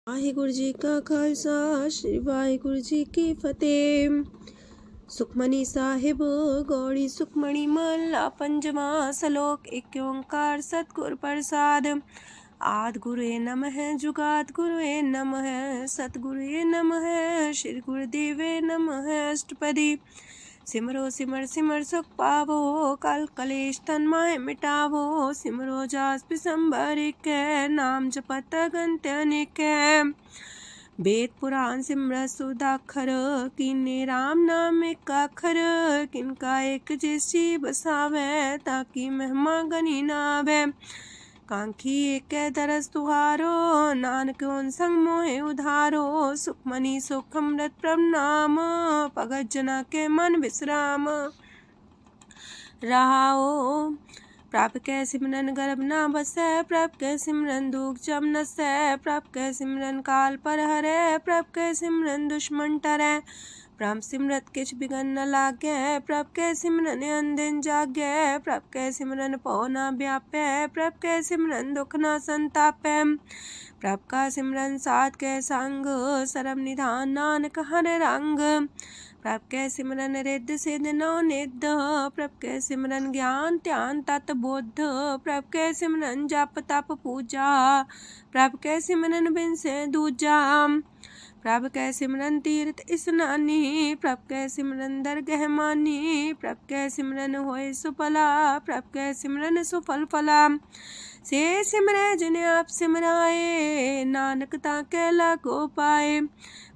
वाहिगुरु जी का खालसा श्री वाहिगुरु जी की फतेह। सुखमनी साहिब गौड़ी सुखमणी महला पंजवा सलोक। एक ओंकार सतगुर प्रसाद। आद गुरुए नमः जुगाद गुरुए नमः सतगुरुए नमः श्री गुरुदेवे नमः। अष्टपदी सिमरो सिमर सिमर सुख पावो कल कलेश तन माहे मिटावो। सिमरो जास पिसंबर के नाम जपत अगंत अनेक। वेद पुराण सिमरत सुदाखर किन्ने राम नाम एक अखर। किनका एक जैसी बसावे ताकि महिमा गनी नावे। कांखी एक दरस तुहारो नानक उन संग मोहे उधारो। सुखमनी सुख अमृत प्रणाम भगत जना के मन विश्राम। रहाओ प्रभ कै सिमरन गर्भ ना बसै। प्रभ कै सिमरन दुख जम नसै। प्रभ कै सिमरन काल पर हरै। प्रभ कै सिमरन दुश्मन टरै। प्रभ सिमरत किछ बिगन न लागै। प्रभ कै सिमरन अनदिन जागै। प्रभ कै सिमरन पौ ना व्यापै। प्रभ कै सिमरन दुख ना संतापै। प्रभ का सिमरन साध कै संग सरम निधान नानक हर रंग। प्रभ कै सिमरन रिद्ध सिद्ध नौ निध। प्रभ कै सिमरन ज्ञान ध्यान तत बुद्ध। प्रभ कै सिमरन जप तप पूजा। प्रभ कै सिमरन बिन से दूजा। प्रभ कै सिमरन तीर्थ स्नानी। प्रभ कै सिमरन दरगह मानी। प्रभ कै सिमरन होय सुफला। प्रभ कै सिमरन सुफल फला। से सिमरै जिन आप सिमराए नानक ताके लागो पाए।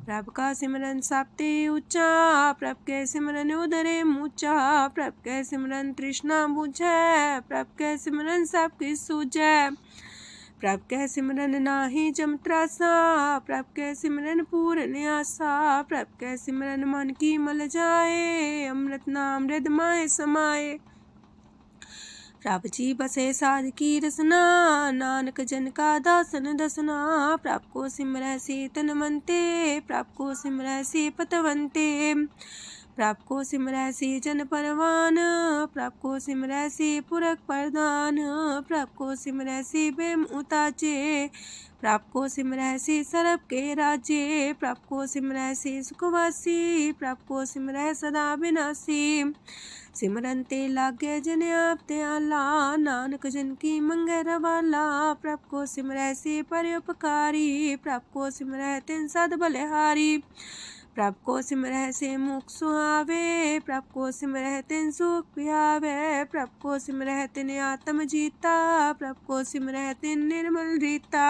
प्रभ का सिमरन सबते ऊंचा। प्रभ कै सिमरन उदरे मूचा। प्रभ कै सिमरन तृष्णा बुझै। प्रभ कै सिमरन सब किछ सूझै। प्रभ कै सिमरन नाही जम त्रासा। प्रभ कै सिमरन पूर्ण आसा। प्रभ कै सिमरन मन की मल जाए। अमृत नाम हृदय माहे समाए। प्रभ जी बसे साध की रसना नानक जन का दासन दसना। प्रभ को सिमरै से तन मनते। प्रभ को सिमरै से पतवंते। प्रभ को सिमरै से जन परवान। प्रभ को सिमरै से पुरख प्रधान। प्रभ को सिमरै से बेम उताचे। प्रभ को सिमरै से सरब के राजे। प्रभ को सिमरै से सुखवासी। प्रभ को सिमरै सदा विनाशी। सिमरन ते लागे जिन आप दयाला नानक जन की मंगै रवाला। प्रभ को सिमरै से परोपकारी। प्रभ को सिमरै तिन सद बलिहारी। प्रभ को सिमरै से मुख सुहावे। प्रभ को सिमरै तिन सुख पिहावे। प्रभ को सिमरै तिन आत्म जीता। प्रभ को सिमरै तिन निर्मल रीता।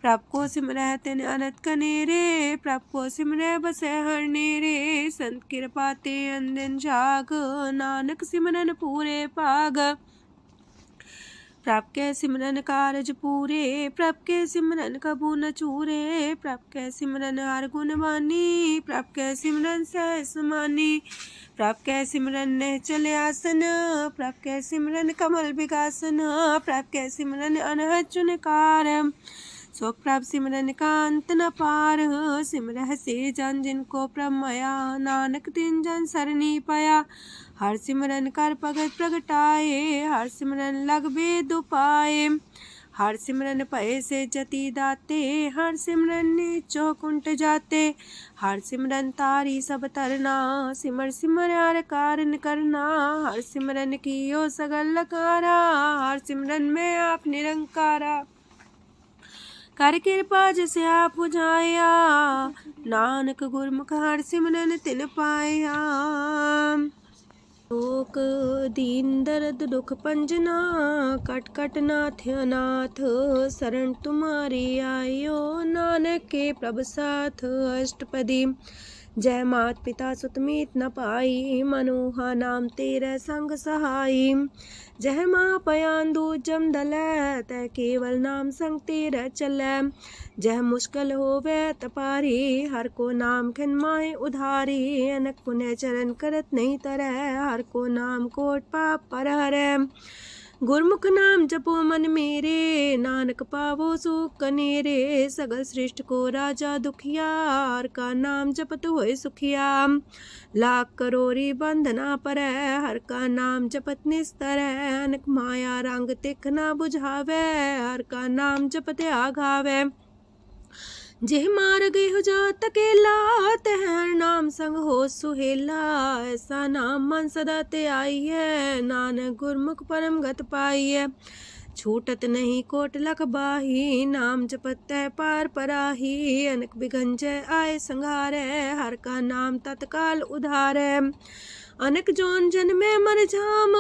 प्रभ को सिमरै तिन अनंत कनेरे। प्रभ को सिमरै बसै हर नेरे। संत कृपा ते अनदिन जाग नानक सिमरन पूरे पाग। प्रभ कै सिमरन कारज पूरे। प्रभ कै सिमरन कबू न चूरे। प्रभ कै सिमरन हर गुण वानी। प्रभ कै सिमरन सहस समानी। प्रभ कै सिमरन निश्चल आसन। प्रभ कै सिमरन कमल विगासन। प्रभ कै सिमरन अनहद चुनकार। सो प्रभ सिमरन का अंत न पार। सिमरह से जन जिनको प्रभ माया नानक तिन जन सरनी पाया। हर सिमरन कर भगत प्रगटाए। हर सिमरन लग वेद उपाय। हर सिमरन भय से जति दाते। हर सिमरन नीचो कुंट जाते। हर सिमरन तारी सब तरना। सिमर सिमर हर कारण करना। हर सिमरन कियो सगल लकारा। हर सिमरन में आप निरंकारा। कर कृपा जिसे आप बुझाया। नानक गुरमुख हर सिमरन तिन पाया। लोक दीन दर्द दुख पंजना। कट कट नाथ अनाथ। शरण तुम्हारी आयो नानक के प्रभ साथ। अष्टपदी जय मात पिता सुत मीत न पाई। मनोहा नाम तेरे संग सहाई। जय माँ पयान दूज जम दलै। तै केवल नाम संग तेरे चलै। जह मुश्किल होवे तपारी। हर को नाम खिन माहे उधारी। अनक पुण्य चरण करत नहीं तरह। हर को नाम कोट पाप पर हरै। गुरमुख नाम जपो मन मेरे। नानक पावो सुख कनेरे। सगल सृष्टि को राजा दुखिया। हर का नाम जपत होए सुखिया। लाख करोरी बंधना परै। हर का नाम जपत निस्तर। अनक माया रंग तिख ना बुझावे। हर का नाम जपत आघावे। जेह मार गए हो जात अकेला, तह हर नाम संग हो सुहेला। ऐसा नाम मन सदा ते आई है, नानक गुरमुख परम गत पाई है। छूटत नहीं कोट लख बाही, नाम जपत है पार पराही। अनक बिगंजय आए संघारे, हर का नाम तत्काल उधारे। अनक जोन जन में मर जाम,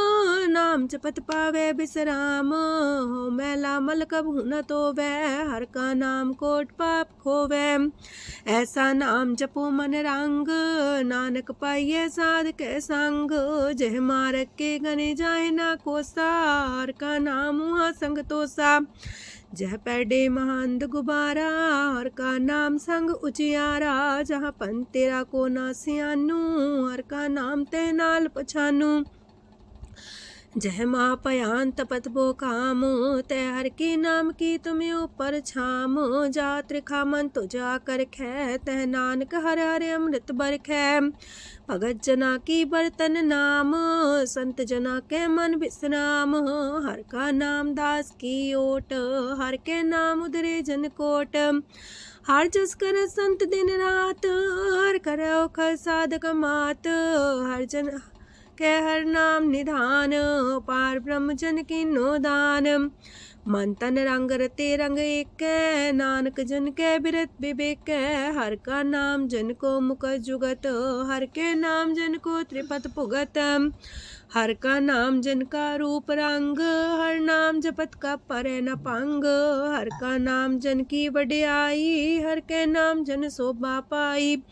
नाम जपत पावे बिसराम। हो मैला मल कबहु न तोवे, हर का नाम कोट पाप खोवे। ऐसा नाम जपो मन रंग, नानक पाइये साध के संग। जह मारक के गने जाए ना कोसा, हर का नाम हुआ संग तोसा। जह पैडे महांद गुबारा, हर का नाम संग उजियारा। जहाँ पन तेरा को ना सियानू, हर का नाम ते नाल पछानू। जह माँ पयान तपत बो काम, तय हर के नाम की तुम्हें ऊपर छाम। जा त्रिखा मन तो जा कर खे, तह नानक हर हर अमृत बरखै। भगत जना की बर्तन नाम, संत जना के मन विश्राम। हर का नाम दास की ओट, हर के नाम उधरे जन कोट। हर जस कर संत दिन रात, हर करो खर साधक मात। हर जन के हर नाम निधान, पार ब्रह्म जन की नो दान। मन तन रंग रते रंग एक, नानक जन के बिरत विवेक। हर का नाम जन को मुख जुगत, हर के नाम जन को त्रिपत पुगत। हर का नाम जन का रूप रंग, हर नाम जपत का परे न पंग। हर का नाम जन की वड्याई, हर के नाम जन शोभा पाई।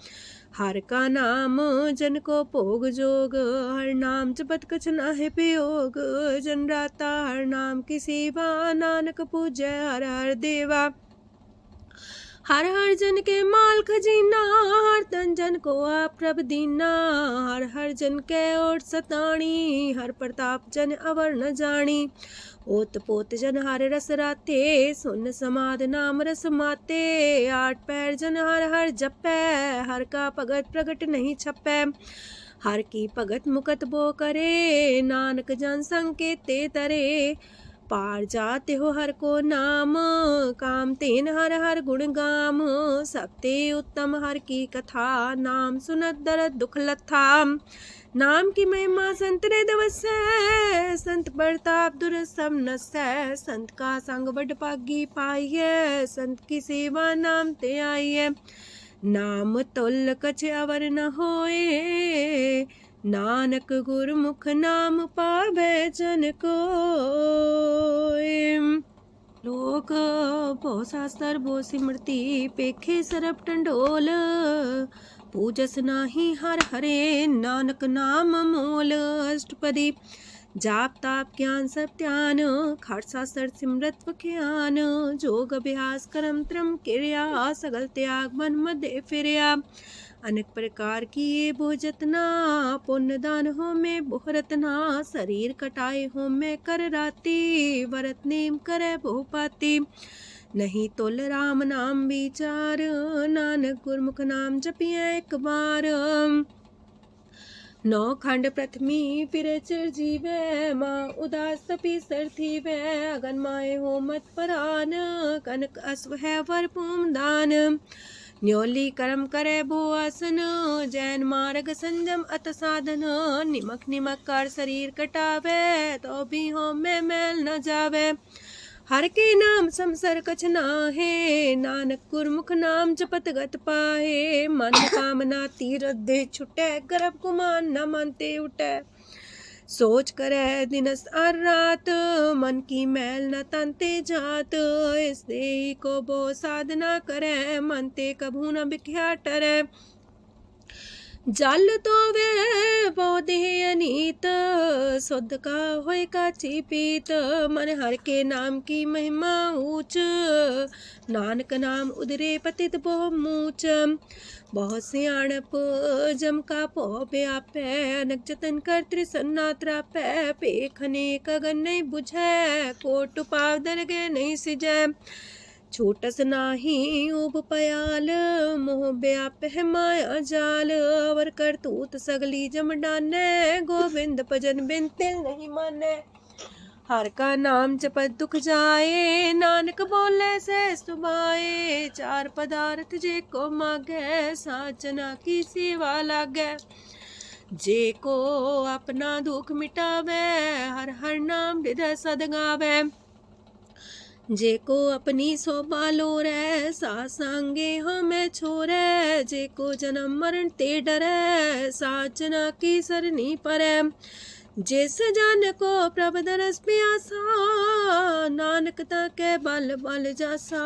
हर का नाम जन को भोग जोग, हर नाम जपत कछ नाहि प्रयोग। जन राता हर नाम की सेवा, नानक पूजै हर हर देवा। हर हर जन के माल खजीना, हर तन जन को आप प्रभ दीना। हर हर जन के ओट सताणी, हर प्रताप जन अवर न जानी। ओत पोत जन हर रस राते, सुन समाध नाम रस माते। आठ पैर जन हर हर जपै, हर का भगत प्रगट नहीं छपै। हर की भगत मुकत बो करे, नानक जन संकेते तरे। पार जाते हो हर को नाम, काम तेन हर हर गुण गाम। सबते उत्तम हर की कथा, नाम सुनत दरद दुख लथा। नाम की महिमा संत रे दवसै, संत प्रताप दुर सब नसै। संत का संग बड़ पागी पाइये, संत की सेवा नाम ते आइये। नाम तुल कछ अवर न होए, नानक गुरमुख नाम पावै जन कोय। लोक बहु शास्त्र बहु सिमरती, पेखे सरब टंडोल। पूजस नाही हर हरे, नानक नाम मोल। अष्टपदी जाप ताप ज्ञान सब ध्यान, खालसा सर सिमरत ज्ञान। जोग अभ्यास करम त्रम क्रिया, सगल त्याग मन मध्य फिरिया। अनेक प्रकार की ये बहु जतना, पुण्य दान हो में बहु रतना। शरीर कटाए हो में कर राती, वरत नेम करे बहु पाती। नहीं तोल राम नाम विचार, नानक गुरमुख नाम जपिए एक बार। नौ खंड प्रथमी फिर चिर जीवै, माँ उदास तपी सर थीवै। अगन माए हो मत परान, कनक अश्व है वर पूम दान। न्योली कर्म करे भो आसन, जैन मार्ग संजम अत साधन। निमक निमक कर शरीर कटावे, तो भी हो में मैल न जावे। हर के नाम समसर कछ नाहे, नानक गुरमुख नाम जपत गत पाहे। मन कामना तीरथ दे छुटै, गर्भ गुमान न मानते उठै। सोच करे दिनस और रात, मन की मैल न तनते जात। इस देही को बो साधना करे, मन ते कभू न बिख्या टरै। जल तो वे पौधे अनीत, शुद्ध का होय काची पीत। मन हर के नाम की महिमा ऊंच, नानक नाम उदरे पतित बहु मूच। बहुत सियाणप जम का पो व्यापै, अनक जतन कर त्रिसन्ना त्रापै। पेखने कगन नहीं बुझै, कोट पाव दरगे नहीं सिजै। छूटस नाही उब पयाल, मोह व्याप है माया जाल। अवर करतूत सगली जम डानै, गोविंद भजन बिन तिल नहीं मानै। हर का नाम जपत दुख जाए, नानक बोले से सुभाए। चार पदार्थ जे को मागे, साजना की सेवा लागे। जे को अपना दुख मिटावे, हर हर नाम हृदय सद गावे। जे को अपनी शोभा लोरे, सासंगे हमें छोरे। जे को जन्म मरण ते डरे, साजना की सरनी परे। जिस जन को प्रभ दरस प्यासा, नानक ताके बल बल जासा।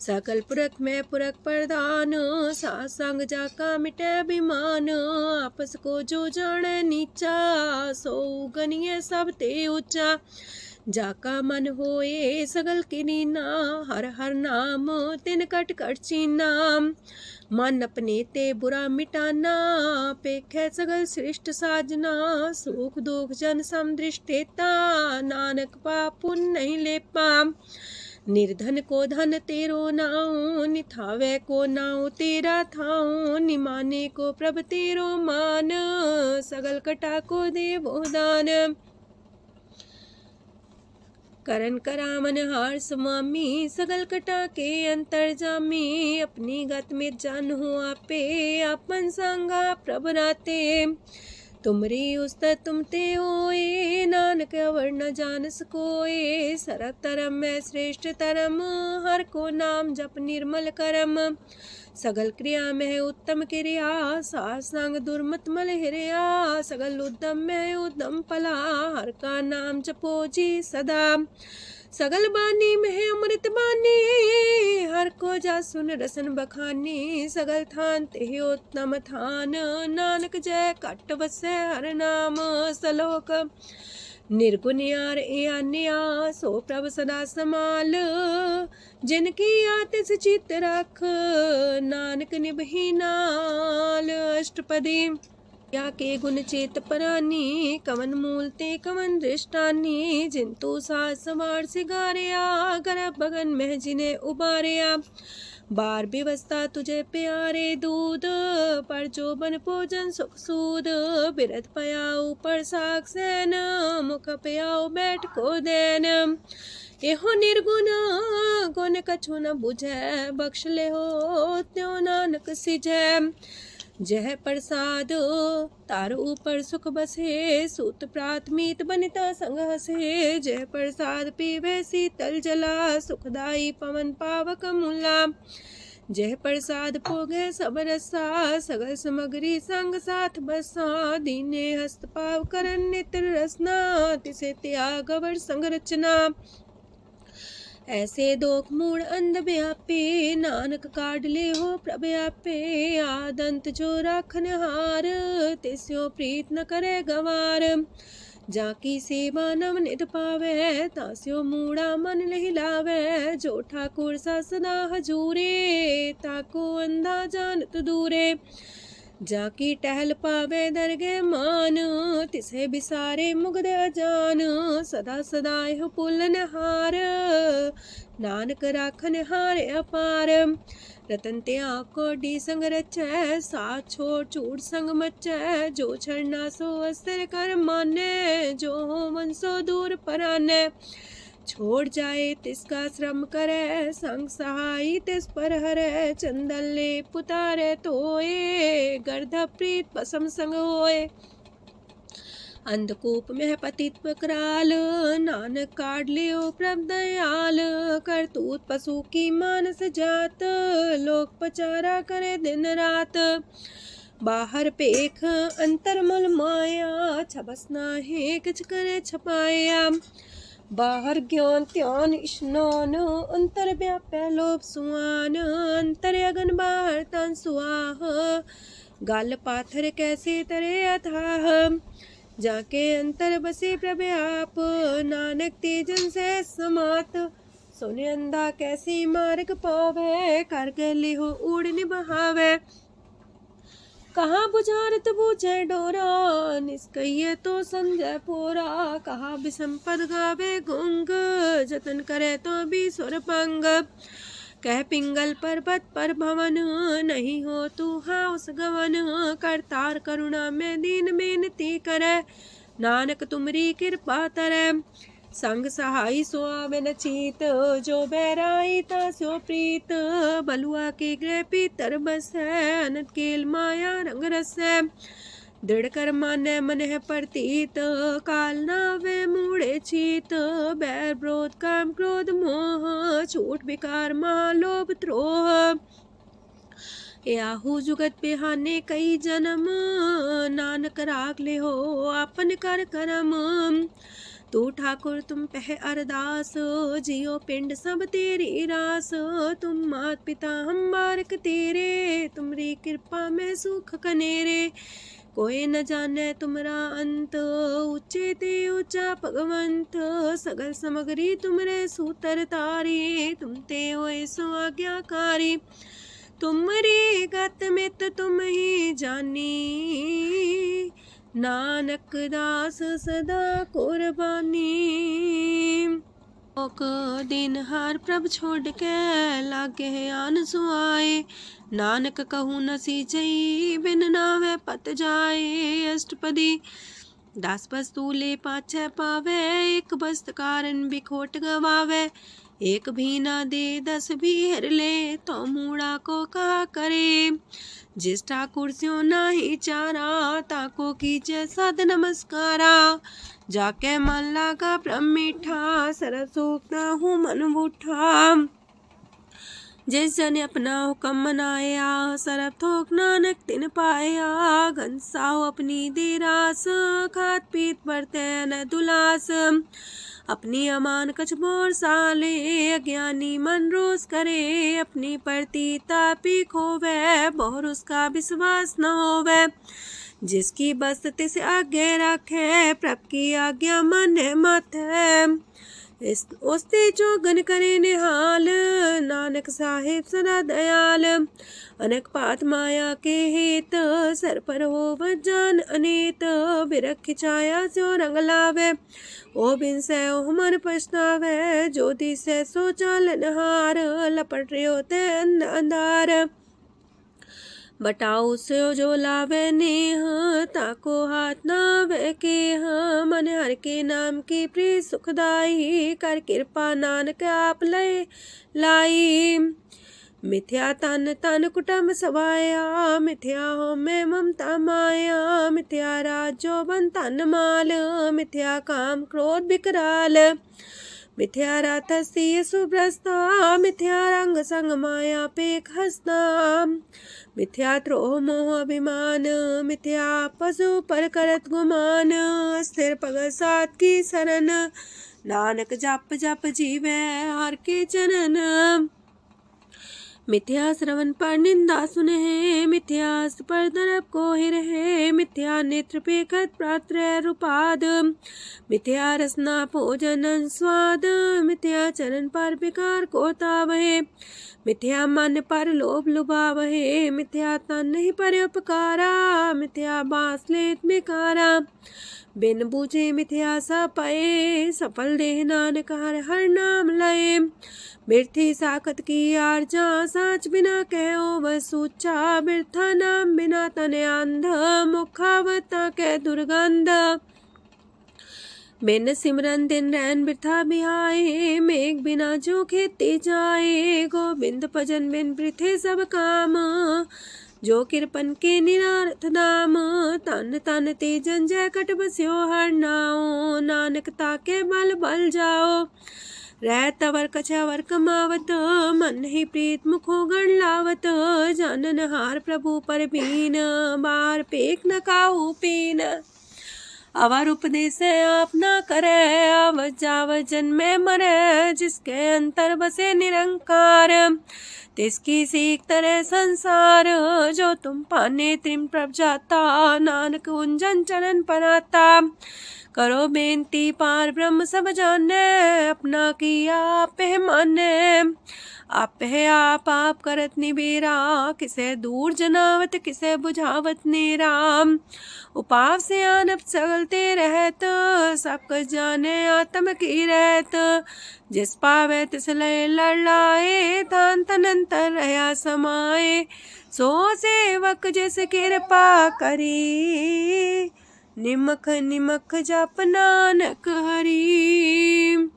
सकल पुरख में पुरख प्रधान, सासंग जाका मिटे अभिमान। आपस को जो जाने नीचा, सो गनिये सब ते ऊंचा। जाका मन होए सगल किनीना, हर हर नाम तिन कट कट चीना। मन अपने ते बुरा मिटाना, पेखे सगल सृष्ट साजना। सुख दुख जन समदृष्टेता, नानक पाप पुण्य नहीं लेपा। निर्धन को धन तेरो नाऊ, निथावे को नाऊ तेरा थाऊ। निमाने को प्रभ तेरो मान, सगल कटा को देवो दान। करन करामन हार समामी, सगल कटा के अंतर जामी। अपनी गत में जान हो आपे, आपन संगा प्रभ राते। तुमरी उस्त तुम ते होए, नानक अवर न जान सकोए। सरब तरम में श्रेष्ठ तरम, हर को नाम जप निर्मल करम। सगल क्रिया में उत्तम क्रिया, सासंग दुर्मत मल हिरिया। सगल उद्यम में उद्यम फला, हर का नाम जपो जी सदा। सगल बानी में अमृत बानी, हर को जा सुन रसन बखानी। सगल थान ते उत्तम थान, नानक जय कट बसे हर नाम सलोक। निर्गुण यार अन्या, सो प्रभ सदा समाल। जिनकी आतिस चित रख, नानक निभही नाल। अष्टपदी या के गुण चेत परानी, कवन मूल ते कवन दृष्टानी। जिंतु सास सवार सिगारिया, गर्भ बगन में जिन्हें उबारिया। बार व्यवस्था तुझे प्यारे दूध, पर जो बन भोजन सुख सूद। बिरत पयाऊ पर साग सैन, मुख पयाऊ बैठ को देन। एहो निर्गुण गुण कछु न बुझे, बख्श ले हो त्यों नानक सिझे। जह प्रसाद तार ऊपर सुख बसे, सूत प्रात मीत बनिता संग हसे। जह प्रसाद पीवे शीतल जला, सुखदाई पवन पावक मूला। जह प्रसाद पोगे सब रसा, सगल समग्री संग साथ बसा। दीने हस्त पाव करन नित्र रसना, तिसे त्याग अवर संग रचना। ऐसे दोख मूड अंध व्यापे, नानक काढ़ ले हो प्रभ आपे। आदंत जो राखन हार, तिस्यो प्रीत न करे गवार। जाकी सेवा नव निध पावे, तास्यो मूड़ा मन नहीं लावे। जो ठाकुर सा सदा हजूरे, ताको अंधा जानत दूरे। जाकी टहल पावे दरगे मान, तिसे बिसारे मुग्ध अजान। सदा सदा यह पुलन हार, नानक राखन हार अपार। रतन त्याग कोडी संग रचै, साथ छोड़ चूड़ संग मचै। जो छड़ना सो अस्थिर कर माने, जो हो मन सो दूर पराने। छोड़ जाए तिसका श्रम करे, संग सहाई तिस पर हरे। चंदन ले पुतारे तोए, गर्ध प्रीत पसम संग होए। अंधकूप में पतित कराल, नानक काढ़ लियो प्रभ दयाल। करतूत पशु की मानस जात, लोक पचारा करे दिन रात। बाहर पेख अंतर मल माया, छबस नाहे किछ करे छपाया। बाहर ज्ञान त्यान स्नान, अंतर व्यापै लोभ सुआन। अंतर अगन बाहर तन सुआह, गल पाथर कैसे तरे अथाह। जाके अंतर बसे प्रभ आप, नानक तेजन से समात। सोने अंधा कैसे मार्ग पावे, कर गले हो उड़ निबहावे। कहाँ बुझारत बूझे डोरा, निष्कइये तो संजय पोरा। कहाँ विसंपद गावे गुंग, जतन करे तो भी सुर पंग। कह पिंगल पर्वत पर भवन, नहीं हो तू हाउस गवन। करतार करुणा में दीन बेनती करे, नानक तुमरी कृपा तरੈ। संग सहाई सो आवे न चीत, जो बैराई तास्यो प्रीत। बलुआ के गृह पीतर बसै, अनंत केल माया रंग रसै। दृढ़ कर मानै मन है प्रतीत, काल नावे मूढ़े चीत। बैर विरोध काम क्रोध मोह, छूट विकार महालोभ द्रोह। याहू जुगत बिहाने कई जन्म, नानक राख ले हो आपन कर करम। तू ठाकुर तुम पह अरदास, जियो पिंड सब तेरी रास। तुम मात पिता हम बारक तेरे, तुमरी कृपा में सुख कनेरे। कोई न जाने तुमरा अंत, ऊंचे ते ऊंचा भगवंत। सगल समगरी तुमरे सूतर तारी, तुम ते होए सो आज्ञाकारी। तुमरी गत मित तुम ही जानी, नानक दास सदा कुर्बानी। ओक दिन हर प्रभ छोड़ के, लागे आन सुआए। नानक कहूँ न सीचई, बिन नावे पत जाए। अष्टपदी दस वस्तु ले पाछे पावे, एक वस्त कारण बिखोट गवावे। एक भी ना दे दस भी हर ले, तो मूड़ा को कहा करे। जिस ठाकुर स्यो नाही चारा, ताको कीजे सद नमस्कारा। जाके मन लागा ब्रह्म मीठा, सरस सूखना हूँ मन बूठा। जिस जन अपना हुक्म मनाया, सरब थोक नानक तिन पाया। घनसाओ अपनी दे रास, खात पीत बरते न दुलास। अपनी अमान कछ बोर साले, अज्ञानी मन रोस करे। अपनी प्रतीता पी खोवे, बोर उसका विश्वास न होवे। जिसकी बस तिस आगे रखे, प्रभ की आज्ञा माने माथे। उसते चौगन करे निहाल, नानक साहिब सदा दयाल। अनेक पात माया के हेत, सर पर हो जान अनेत। बिरख छाया स्यो रंग लावे, ओ बिन से ओ मन पछतावे। जो दिसे सो चालन हार, लपट रहो ते अंधार। बटाऊ से जो लावे नेह, ताको हाथ नावे केह। मन हर के नाम की प्रीत सुखदाई, कर कृपा नानक आप लय लाई। मिथ्या तन तन कुटुंब सवाया, मिथ्या हो में ममता माया। मिथ्या राजो बन तन माल, मिथ्या काम क्रोध विकराल। मिथ्या रातसी सुभ्रस्ता, मिथ्या रंग संग माया पेख हस्ता। मिथ्या द्रोह मोह अभिमान, मिथ्या पशु पर करत गुमान। स्थिर पग सात की शरण, नानक जप जप जीवे हर के चरण। मिथ्या श्रवण पर निंदा सुने, मिथ्या पर दरब को रहे। मिथ्या नेत्र पेखत प्रात्र रूपाद, मिथ्या रसना भोजन स्वाद। मिथ्या चरण पर विकार को तावहे, मिथ्या मन पर लोभ लुभावहे। मिथ्या तन नहीं पर उपकारा, मिथ्या बास लेत मिकारा। बिन बूझे मिथ्या सा पाए, सफल देह नानक हर हर नाम लय। बिरथी साखत की आरजा, साच बिना कहो वह सूचा। बिरथा नाम बिना तने अंध, मुखावता के दुर्गंध। बिन सिमरन दिन रैन बिरथा बिहाए, मेघ बिना जो खेती जाए। गोविंद भजन बिन बिरथे सब काम, जो किरपन के निरार्थ नाम। तन तन ते जंजय कट बस्यो हर नाओ, नानक ताके बल बल जाओ। रह तवर कछवर कमावत, मन ही प्रीत मुखो गण लावत। जानन हार प्रभु पर बीन, बार पेख न काहू पीन। अवर उपदेश आप न करे, आवत जावत जन्मे मरे। जिसके अंतर बसे निरंकार, तिसकी सीख तरह संसार। जो तुम पाने त्रिम प्रभ जाता, नानक उंजन चरण पराता। करो बेनती पार ब्रह्म सब जाने, अपना किया आप माने। आप है आप करत निबेरा, किसे दूर जनावत किसे बुझावत नेरा। उपाव से आनप चलते रहत, सब कुछ जाने आत्म की रहत। जिस पावे तिस लय लड़ाए, तान तनंतर रहा समाए। सो सेवक जिस कृपा करी, निमख निमख जप नानक हरि।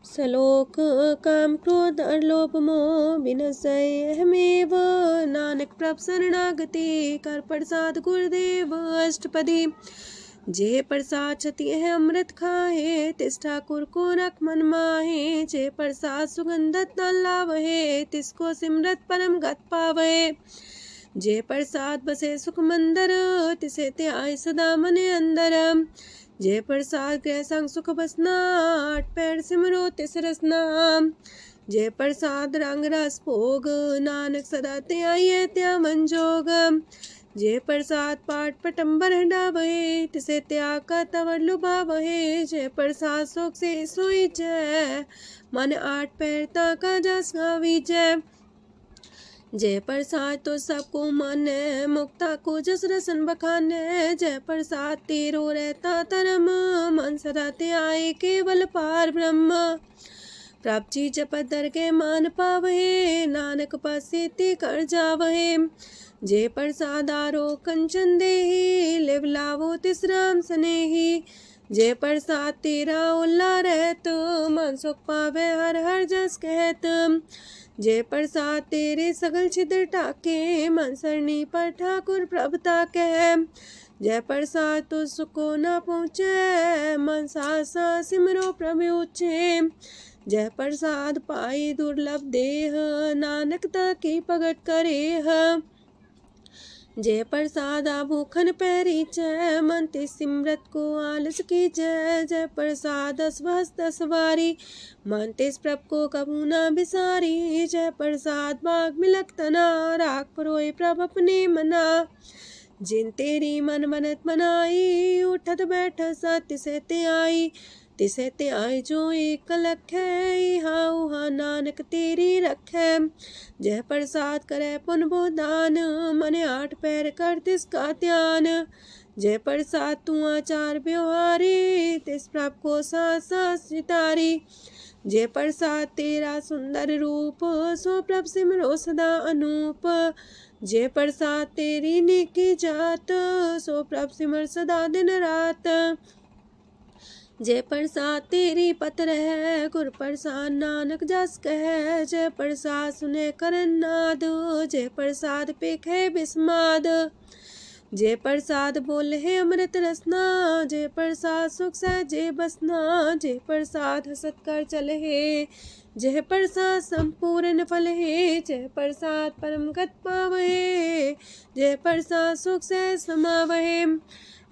सलोक काम क्रोध लोभ मोह विनशय अहमेव, नानक प्रभ शरणागति कर प्रसाद गुरुदेव अष्टपदी। जे प्रसाद छति है अमृत खाहे, तिस ठाकुर को रख मन माहे। जे प्रसाद सुगंधत न लावहे, तिसको सिमरत परम गत पावहे। जे प्रसाद बसे सुख मंदर, तिसे त्याय सदा मने अंदर। जे प्रसाद गृह संग सुख बसना, आठ पैर सिमरो तिस रसना। जे प्रसाद रंग रस भोग, नानक सदा त्याये त्या मन जोग। जे प्रसाद पाठ पटम्बर डावहे, तिसे त्याग का तवर लुभावहे। जे प्रसाद शोक से सोई जय, मन आठ पैर ताका जस गावी जय। जय प्रसाद तो सबको माने, मुक्ता को जस रसन बखाने। जय प्रसाद तेरो रहता धर्म, मन सदा त्याये केवल पार ब्रह्म। प्रभ जी जपत दर के मान पावहे, नानक पसेति कर जावहे। जे प्रसाद आरो कंचन देहि, लिव लावो तिस राम स्नेही। जे प्रसाद तेरा उल्ला रहत, मन सुख पावे हर हर जस कहत। जे प्रसाद तेरे सगल छिद्र टाके, मन सरनी पर ठाकुर प्रभुता कह। जय प्रसाद तो सुको न पहुँचे, मन सा सिमरो प्रभु ऊँचे। जय प्रसाद पाई दुर्लभ देह, नानक ताकी प्रगट करे। जय प्रसाद आभूखन पैरी जय, मन ते सिमरत को आलस की जय। जय प्रसाद अस्वस्थ सवारी, मन तेस प्रभ को कबू न बिसारी। जय प्रसाद बाग मिलक तना, राख परोए प्रभ अपने मना। जिन तेरी मन मनत मनाई, उठत बैठत सत्य से ते आई। तिसे ते आए जो एक लख है, इहा उहा नानक तेरी रखै। जय प्रसाद करे पुन बोदान, मने आठ पैर कर तिसका ध्यान। जय प्रसाद तू आचार व्यवहारी, तिस प्रभ को सास सास सितारी। जय प्रसाद तेरा सुंदर रूप, सो प्रभ सिमरो सदा अनूप। जय प्रसाद तेरी नेकी जात, सो प्रभ सिमर सदा दिन रात। जय प्रसाद तेरी पत्र है, गुर प्रसाद नानक जस कह। जय प्रसाद सुने करन नाद, जय प्रसाद पेखे बिस्माद। जय प्रसाद बोले है अमृत रसना, जय प्रसाद सुख सहजे बसना। जय प्रसाद हसत कर चले है, जय प्रसाद संपूर्ण फल है। जय प्रसाद परम गत पावहे, जय प्रसाद सुख से समावहे।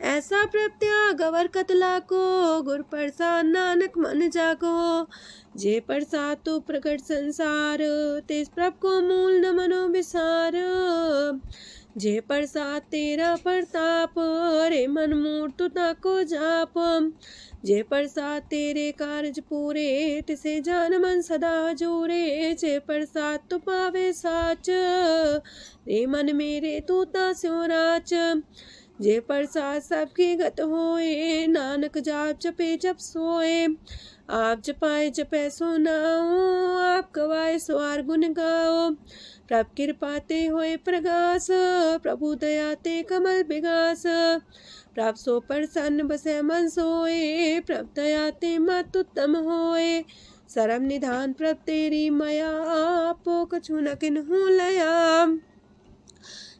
ऐसा प्रत्याग अवर कतला को, गुर प्रसाद नानक मन जागो। जे प्रसाद तो प्रकट संसार, तेज प्रभ को मूल न मनो विसार। जे प्रसाद तेरा प्रताप, रे मन मूर्त ताको जाप। जे प्रसाद तेरे कारज पूरे, तिसे जान मन सदा जोरे। जे प्रसाद तो पावे साच, रे मन मेरे तू ता स्यो राच। जे प्रसाद सबकी गत होए, नानक जाप जपे जप सोए। आप जपाए जपे सो नाओ, आप गवाए सो आर गुण गाओ। प्रभ कृपा ते होए प्रगास, प्रभु दया ते कमल विगास। प्रभ सो प्रसन्न बसे मन सोए, प्रभ दया ते मत उत्तम होए। सरम निधान प्रभ तेरी मया, आपो कछु न किन्हु लया।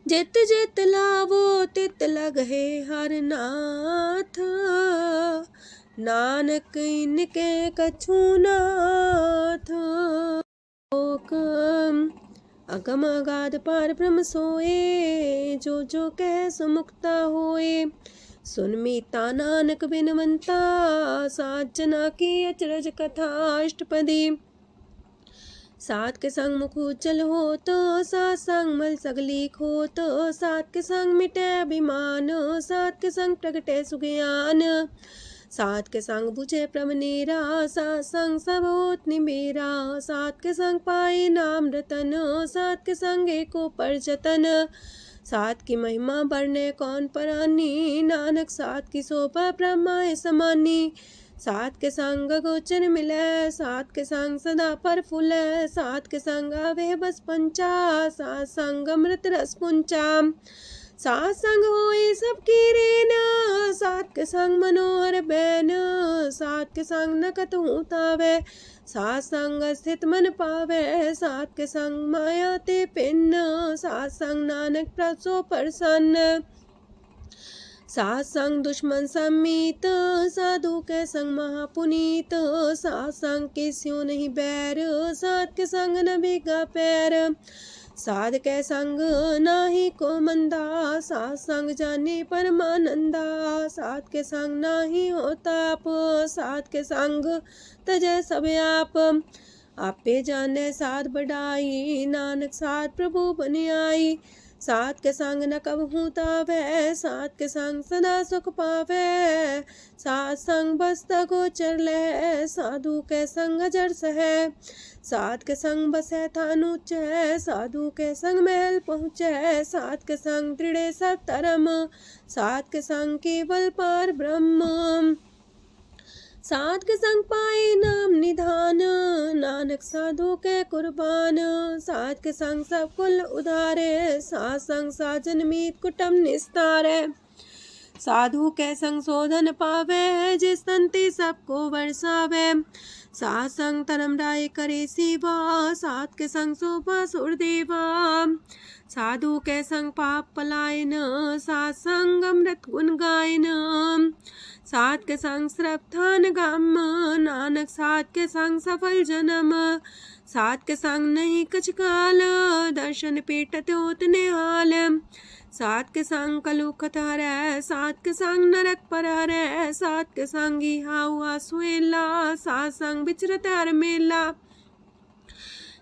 जित जित लावो तित लगहे हर नाथ, नानक इनके कछु नाथ। अगम अगाध पार ब्रह्म सोए, जो जो कह सो मुक्ता होए। सुन मीता नानक बिनवंता, सात जना की अचरज कथा अष्टपदी। सात के संग मुख उज्जल हो तो, सात संग मल सगलीक हो तो। सात के संग मिटे अभिमान, सात के संग प्रगटे सुज्ञान। सात के संग बुझे प्रमनेरा, सात संग सब होत निमेरा। सात के संग पाए नाम रतन, सात के संग एको पर जतन। सात की महिमा बरने कौन परानी, नानक सात की शोभा ब्रह्मा समानी। सात के संग गोचर मिले, सात के संग सदा पर फूले। सात के संग आवे बस पंचा, सात संग अमृत रस पुंचा। सात संग होए सबकी रेन, सात के संग मनोहर बैन, सात के संग न कतहु तावै, सात संग स्थित मन पावै, सात के संग माया ते पिन, सात संग नानक प्रसो प्रसन्न, सात संग दुश्मन समीत, साधु के संग महापुनीत, सात संग किस्यों नहीं बैर, सात के संग न भीगा पैर, साध के संग नाही को मंदा, सात संग जाने परमानंदा, सात के संग नाही हो ताप, सात के संग तजय सब आपे जाने साध बढ़ाई, नानक साध प्रभु बन आई, सात के संग न कबहू तावै, सात के संग सदा सुख पावै, सात संग बसता गोचर लहै, साधु के संग अजर सहै, सात के संग बसै थान ऊंचै, साधु के संग महल पहुँचै, सात के संग दृढ़ सब धर्म, सात के संग केवल पार ब्रह्म, सात के संग पाए नाम निधान, नानक साधु के कुर्बान, सात के संग सब कुल उधारे, सात संग साजन मीत कुटुम निस्तारे, साधु के संग शोधन पावे, जिस संति सबको बरसावे, सात संग धर्म राय करे सेवा, सात के संग शोभा सुरदेवा, साधु के संग पाप पलायन, सात संग अमृत गुण गायन, सात के संग श्रद्धान गम, नानक सात के संग सफल जन्म, सात के संग नहीं कछ काल, दर्शन पेटत होत निहाल, सात के संग कलुखत हरै, सात के संग नरक पर हरै, सात के संग इहा हुआ सुहेला, सात संग बिचरत हर मेला,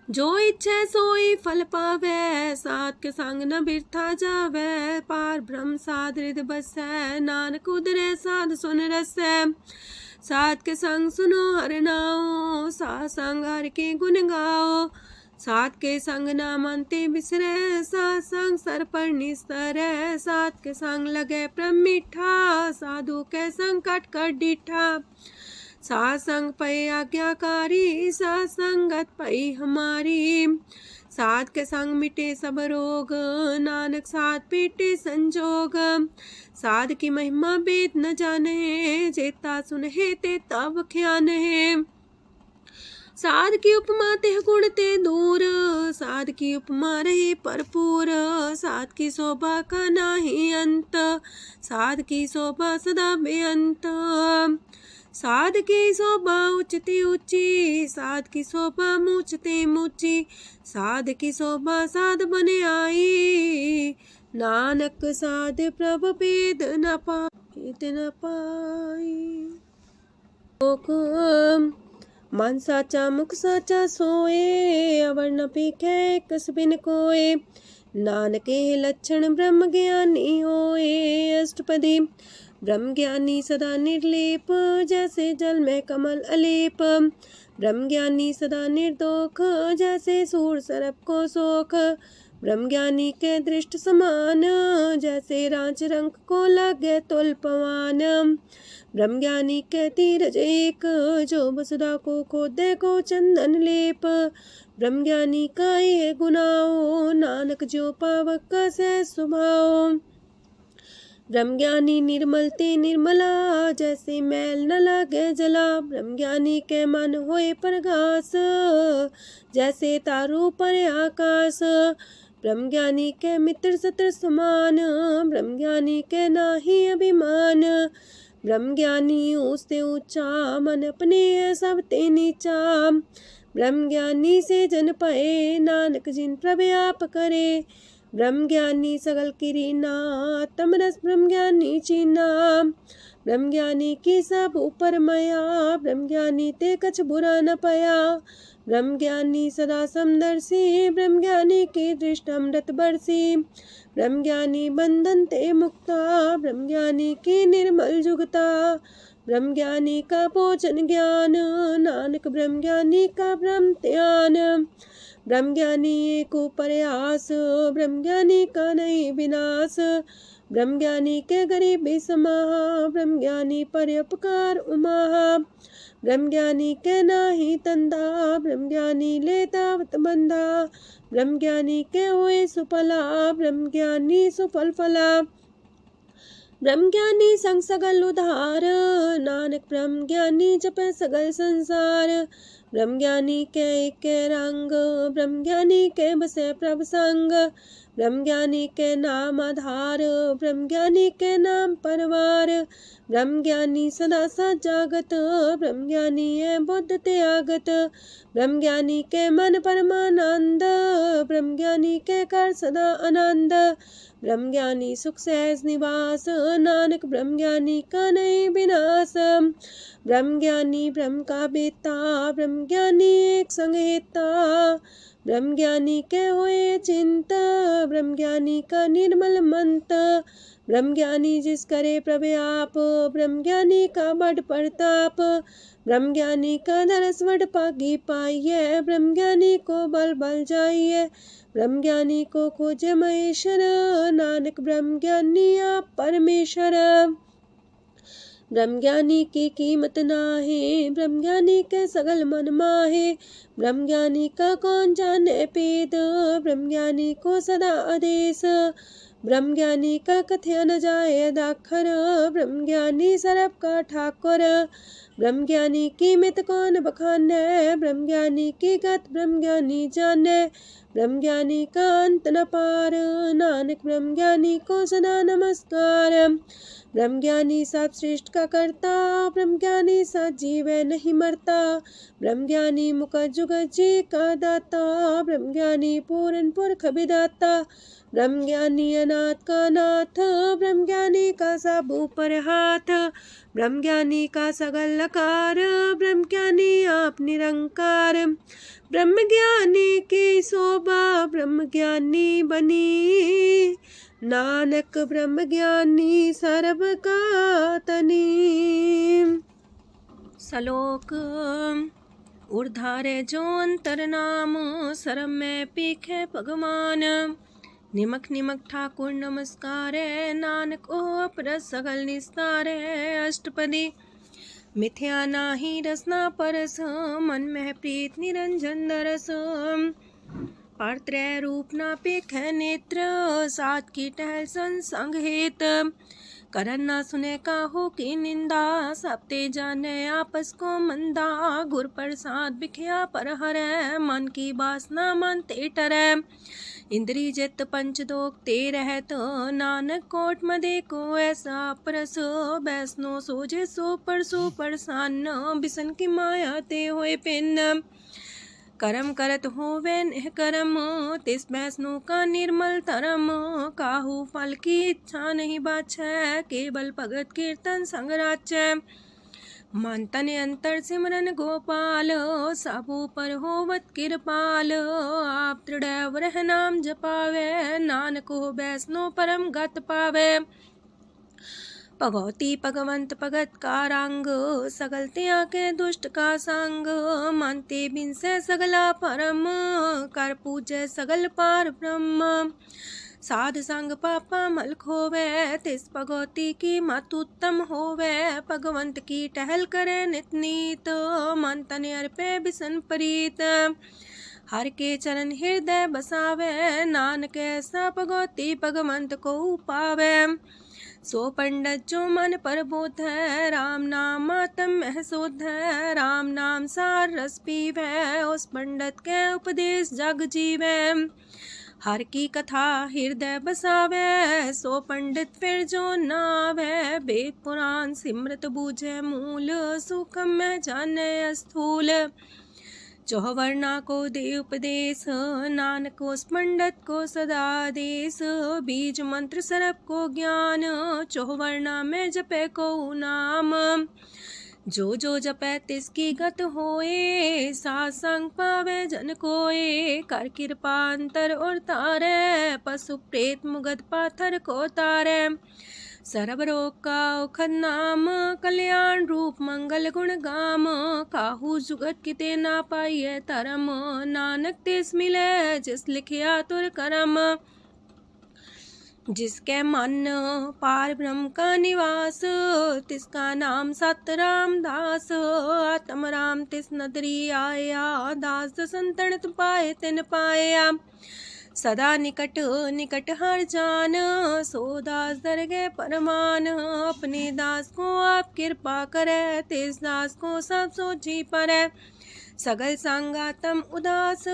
जो इच्छा सोई फल पावै, सात के संग न बिरथा जावै, पार ब्रह्म साध हृदय बसै, नानक उदरै साध सुन रसै, सात के संग सुनो हर नाओ, सात संग हर के गुण गाओ, सात के संग ना मानते बिसरै, सात संग सर पर निस्तरै, सात के संग लगे प्रेम मीठा, साधु के संग कट कर डीठा, सात संग पै आज्ञाकारी, सात संगत पै हमारी, सात के संग मिटे सब रोग, नानक सात पीटे संजोग, साध की महिमा वेद न जाने, जेता सुनहे ते तब ख्यान है, साध की उपमा ते गुण ते दूर, साध की उपमा रही भरपूर, साध की शोभा का नाही अंत, साध की शोभा सदा बेअंत, साध की शोभा उच्चते ऊंची, साध की शोभा मूचते मूची, साध की शोभा साध बने आई, नानक साध प्रभु भेद न पाई, मन साचा मुख साचा सोए, अवर न पीखे कस बिन कोए, नानके लक्षण ब्रह्म ज्ञानी होए, अष्टपदी ब्रह्म ज्ञानी सदा निर्लेप, जैसे जल में कमल अलेप, ब्रह्म ज्ञानी सदा निर्दोख, जैसे सूर सर्प को सोख, ब्रह्म ज्ञानी के दृष्ट समान, जैसे रांच रंग को लगे तुल पवान, ब्रह्म ज्ञानी के तीरज एक, जो वसुधा को खोदे को चंदन लेप, ब्रह्म ज्ञानी का ये गुनाओ, नानक जो पावक का सह स्वभाव, ब्रह्म ज्ञानी निर्मल ते निर्मला, जैसे मैल न लगे जला, ब्रह्म ज्ञानी के मन होए प्रगास, जैसे तारू पर आकाश, ब्रह्म ज्ञानी के मित्र सत्र समान, ब्रह्म ज्ञानी के नाही अभिमान, ब्रह्म ज्ञानी ऊंचते ऊंचा, मन अपने है सब ते नीचा, ब्रह्म ज्ञानी से जन पाए, नानक जिन प्रभु आप करे, ब्रह्म ज्ञानी सगल किरीना, तमरस ब्रह्म ज्ञानी चीना, ब्रह्म ज्ञानी की सब ऊपर मया, ब्रह्म ज्ञानी ते कछ बुरा न पया, ब्रह्म ज्ञानी सदा समदर्शी, ब्रह्म ज्ञानी की दृष्ट अमृत बरसी, ब्रह्म ज्ञानी बंधन ते मुक्ता, ब्रह्म ज्ञानी की निर्मल जुगता, ब्रह्म ज्ञानी का भोजन ज्ञान, नानक ब्रह्म ज्ञानी का ब्रह्म ध्यान, ब्रह्म ज्ञानी एक प्रयास, ब्रह्म ज्ञानी का नहीं विनाश, ब्रह्म ज्ञानी के गरीबी समाहा, ब्रह्म ज्ञानी पर उपकार उमाहा। ब्रह्म ज्ञानी के नाही तंदा, ब्रह्म ज्ञानी लेतावत बंधा। ब्रह्म ज्ञानी के हुए सुफला, ब्रह्म ज्ञानी सुफल फला। ब्रह्म ज्ञानी संग सगल उधार, नानक ब्रह्म ज्ञानी जपे सगल संसार। ब्रह्म ज्ञानी के रंग, ब्रह्म ज्ञानी के बसे प्रभ संग। ब्रह्म ज्ञानी के नाम आधार, ब्रह्म ज्ञानी के नाम परवार। ब्रह्म ज्ञानी सदा सजागत, ब्रह्म ज्ञानी है बुद्ध त्यागत। ब्रह्म ज्ञानी के मन परमानंद, ब्रह्म ज्ञानी के कर सदा आनंद। ब्रह्म ज्ञानी सुख सहज निवास, नानक ब्रह्म ज्ञानी का नहीं विनाश। ब्रह्म ज्ञानी ब्रह्म का बेता, ब्रह्म ज्ञानी एक संग हेता। ब्रह्म ज्ञानी के हुए चिंता, ब्रह्म ज्ञानी का निर्मल मंत। ब्रह्म ज्ञानी जिस करे प्रभु, ब्रह्म ज्ञानी का बड़ प्रताप। ब्रह्म ज्ञानी का दरस वड पागी पाइये, ब्रह्म ज्ञानी को बल बल जाइए। ब्रह्म ज्ञानी को खोजे महेश्वर, नानक ब्रह्म ज्ञानी आप परमेश्वर। ब्रह्म ज्ञानी की कीमत नाहे, ब्रह्म ज्ञानी के सगल मन माहे। ब्रह्म ज्ञानी का कौन जाने पेद, ब्रह्म ज्ञानी को सदा आदेश। ब्रह्म ज्ञानी का कथया न जाए दाखर, ब्रह्म ज्ञानी सरब का ठाकुर। ब्रह्म ज्ञानी की मित कौन बखाने, ब्रह्म ज्ञानी की गत ब्रह्म ज्ञानी जाने। ब्रह्म ज्ञानी का अंत न पार, नानक ब्रह्म ज्ञानी को सदा नमस्कार। ब्रह्म ज्ञानी सब श्रेष्ठ का करता, ब्रह्म ज्ञानी सजीव नहीं मरता। ब्रह्म ज्ञानी मुख जुग जी का दाता, ब्रह्म ज्ञानी पूरन पुरख विदाता। ब्रह्म ज्ञानी अनाथ का नाथ, ब्रह्म ज्ञानी का सब ऊपर हाथ। ब्रह्म ज्ञानी का सगल लकार, ब्रह्म ज्ञानी आप निरंकार। ब्रह्म ज्ञानी की शोभा, ब्रह्म ज्ञानी बनी। नानक ब्रह्म ज्ञानी सर्व का तनी। श्लोक उर्धारे जो अंतर नाम, सरम में पीखे भगवान। निमक निमक ठाकुर नमस्कार, नानक ओ अपर सगल निस्तार। अष्टपदी मिथ्या नाही रसना परस, मन में प्रीत निरंजन दरस। पात्रय रूप ना पेख नेत्र, सात की टहल संसंग हेत। करन ना सुने काहू की निंदा, सब ते जाने आपस को मंदा। गुर प्रसाद बिखया पर हरै, मन की बासना मानते टरै। इंद्री जित पंच दोग ते रहत, नानक कोट मदे को ऐसा परस। बैसनो सोजे सो परसो परसान, बिसन की माया ते होए पिन। करम करत होवे नेह करम, तिस बैसनो का निर्मल तरम। काहू फल की इच्छा नहीं बाछै, केवल भगत कीर्तन संग राचै। मन तन अंतर सिमरन गोपाल, सब ऊपर होवत कृपाल। आप दृढ़ वरह नाम जपावे, नानक हो बैसनो परम गत पावे। भगवती भगवंत भगत का रंग, सगल त्याग के दुष्ट का संग। मानते बिन से सगला परम, कर पूजे सगल पार ब्रह्म। साध संग पापा मल खोवे, तिस भगवती की मत उत्तम होवे। भगवंत की टहल करे नित नीत, मन तन अर्पे बिसन प्रीत। हर के चरण हृदय बसावे, नानक ऐसा भगवती भगवंत को पावे। सो पंडित जो मन पर बोध है, राम नाम आत्म में शोध है। राम नाम सार रस पीवे, उस पंडित के उपदेश जग जीवे। हर की कथा हृदय बसावे, सो पंडित फिर जो नावे। वेद पुराण सिमरत बूझे मूल, सूक्ष्म में जाने स्थूल। चौवर्णा को दे उपदेश, नानक उस पंडित को सदा देश। बीज मंत्र सरप को ज्ञान, चौवर्णा में जपे को नाम। जो जो जपे तिसकी गत होए, सात संग पावे जन कोए। कर कृपा अंतर और तारे, पशु प्रेत मुगध पाथर को तारे। सरब रोग का औखद नाम, कल्याण रूप मंगल गुण गाम। काहू जुगत किते ना पाइये धर्म, नानक तिस मिले जिस लिखिया तुर करम। जिसके मन पार ब्रह्म का निवास, तिसका नाम सत रामदास। आत्म राम तिस नदरी आया, दास संतन पाए तिन पाया। सदा निकट निकट हर जान, सो दास दरगे परमान। अपने दास को आप कृपा करे, तिस दास को सब सोची परे। सगल संगातम उदास,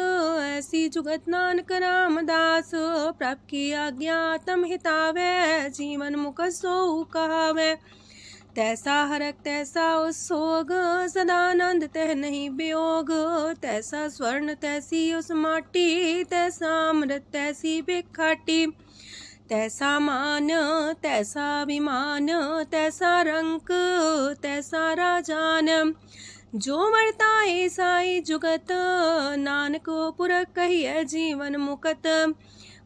ऐसी जुगत नानक रामदास। प्रभ की आज्ञा तम हितावे, जीवन मुख सो कहावे। तैसा हरक तैसा उत्सोग, सदानंद तह नहीं वियोग। तैसा स्वर्ण तैसी उस माटी, तैसा अमृत तैसी भिखाटी। तैसा मान तैसा अभिमान, तैसा रंक तैसा राजान। जो वर्ताए साई जुगत, नानक पुरख कहिए जीवन मुकत।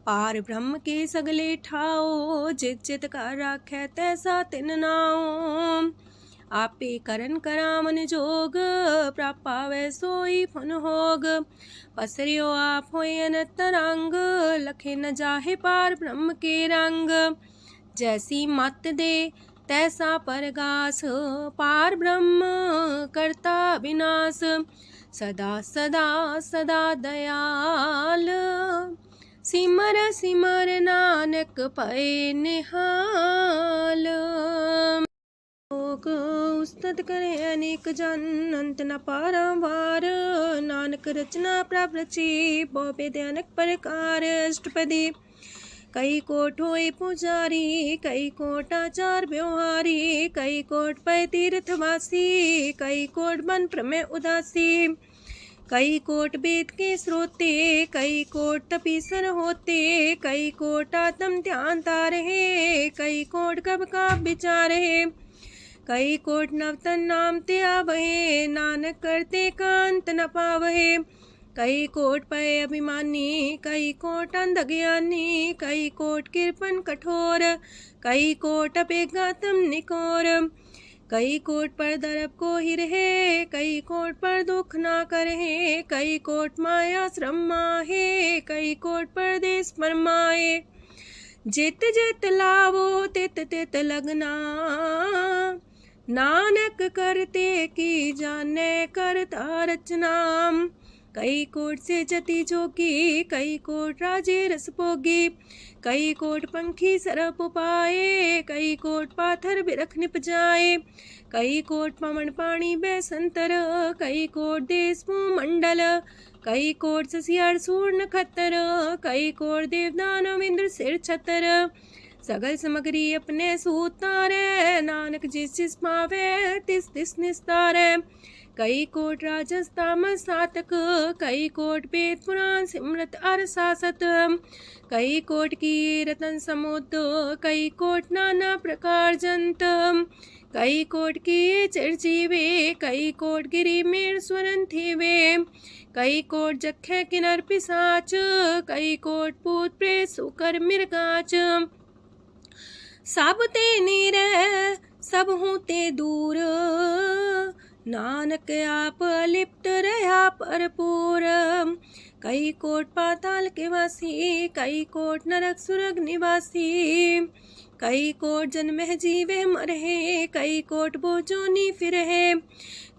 पार ब्रह्म के सगले ठाओ, जित जित का राखै तैसा तिन नाओ। आपे करन करामन जोग, प्रापावे सोई फन होग। पसरियो आप होय अनंत रंग, लखे न जाहे पार ब्रह्म के रंग। जैसी मत दे तैसा परगास, पार ब्रह्म करता विनाश। सदा सदा सदा दयाल, सिमर सिमर नानक पए निहाल। लोक उस्तत करे अनेक जन, अंत न पारावार। नानक रचना प्रभ रची, बहु अनेक प्रकार। अष्टपदी कई कोट होए पुजारी, कई कोट आचार व्यवहारी। कई कोट पै तीर्थवासी, कई कोट बन प्रमेय उदासी। कई कोट वेद के स्रोते, कई कोट तपीसर होते। कई कोट आत्म ध्यान तारहे, कई कोट कब का विचार है। कई कोट नवतन नाम ते आवहे, नानक करते कांत न पावहे। कई कोट पय अभिमानी, कई कोट अंधज्ञानी। कई कोट कृपन कठोर, कई कोट अपेगातम निकोर। कई कोट पर दरब को ही रहे, कई कोट पर दुख ना करहे। कई कोट माया श्रम माहे, कई कोट परदेश परमाए। जित जित लावो तित तित लगना, नानक करते की जाने करता रचना। कई कोट से जति जोगी, कई कोट राजे रस भोगी। कई कोट पंखी सरप पाए, कई कोट पाथर बिरख निप जाए। कई कोट पवन पानी बेसंतर, कई कोट देश मंडल। कई कोट ससियार सूर नखतर, कई कोट देवदानव इंद्र सिर छतर। सगल सामग्री अपने सूतारे, नानक जिस जिस पावे तिस तिस निस्तारे। कई कोट राजस तामस सातक, कई कोट वेद पुराण सिमरत अर सासत। कई कोट की रतन समुद्र, कई कोट नाना प्रकार जंत। कई कोट की चिरजीवे, कई कोट गिरी मेर स्वरन थीवे। कई कोट जखे किनर पिसाच, कई कोट पूत प्रेत सुकर मिर्गाच। सब ते नीरे सब हूँ ते दूर, नानक आप अलिप्त रहा भरपूर। कई कोट पाताल के वासी, कई कोट नरक सुरग निवासी। कई कोट जन्म जीवे मरहे, कई कोट बोझोनी फिरहे।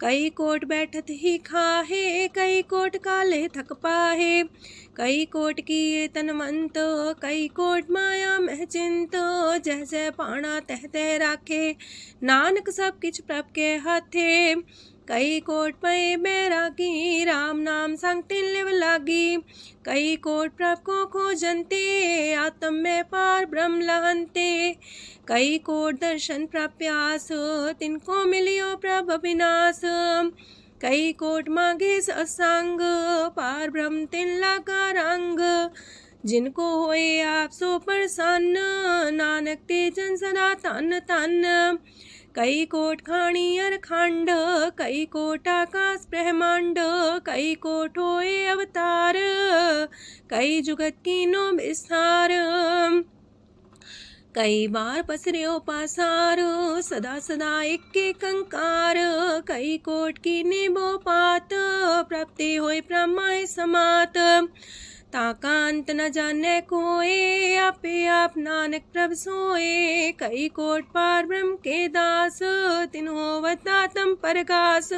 कई कोट बैठत ही खाहे, कई कोट काले थक पाहे। कई कोट किए तनवंत, कई कोट माया मह चिंत। जह जह पाणा तह तह राखे, नानक सब किछ प्रभ के हाथे। कई कोट पए बैरागी, राम नाम संग तिन लिव लागी। कई कोट प्रभ को खोजंते, आत्म में पार ब्रह्म लहंते। कई कोट दर्शन प्राप्यास, तिनको मिलियो प्रभ अविनाश। कई कोट मांगे सत्संग, पार ब्रह्म तिन लागा रंग। जिनको होए आप सो प्रसन्न, नानक तेजन सदा तन तन। कई कोट खाणी अर खंड, कई कोट आकाश ब्रह्मांड। कई कोट होए अवतार, कई जुगत कीनो विस्तार। कई बार पसर्यो पासार, सदा सदा एक कंकार। कई कोट की निबो पात, प्राप्ति होए प्रमाय समात। ताका अंत न जाने कोय, आपे आप नानक प्रभ सोए। कई कोट पार ब्रह्म के दास, तिन होवत आत्म परगास।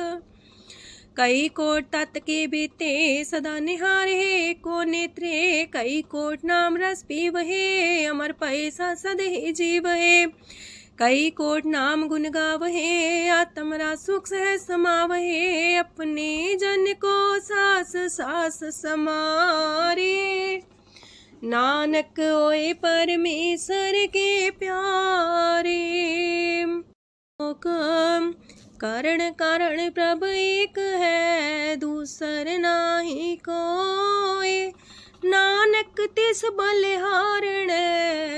कई कोट तत् के बीते, सदा निहारे को नेत्रे। कई कोट नाम रस पीवहे, अमर पैसा सदहि जीवहे। कई कोट नाम गुण गावहे, आत्मरा सुख सह समावहे। अपने जन को सास सास समारे, नानक होए परमेश्वर के प्यारे। कारण कारण प्रभ एक है, दूसर नाही कोय। नानक तिस बलिहारण,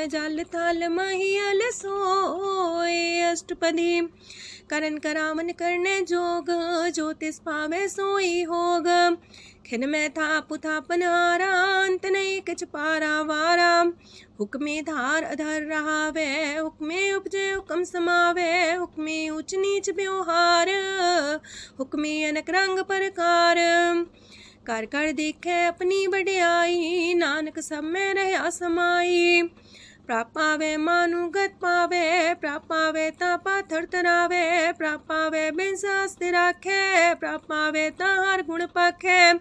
जल थल महियल सोय। अष्टपदी करन करावन करने जोग, जो तिस पावे सोई होग। खिन में थाप थापन हारा, अंत नहीं किछ पारा वारा। हुक्मे धार अधर रहावे, हुक्मे उपजे हुक्म समावे। हुक्मे ऊंच नीच व्यवहार, हुक्मे अनक रंग प्रकार। कर कर देखे अपनी बड़ियाई, नानक सब में रहा समाई। प्रापावे मानुगत पावे, प्रापावे ता पाथर तरावे। प्रापावे बिन शास्त्र राखे, प्रापावे ता हर गुण पाखे।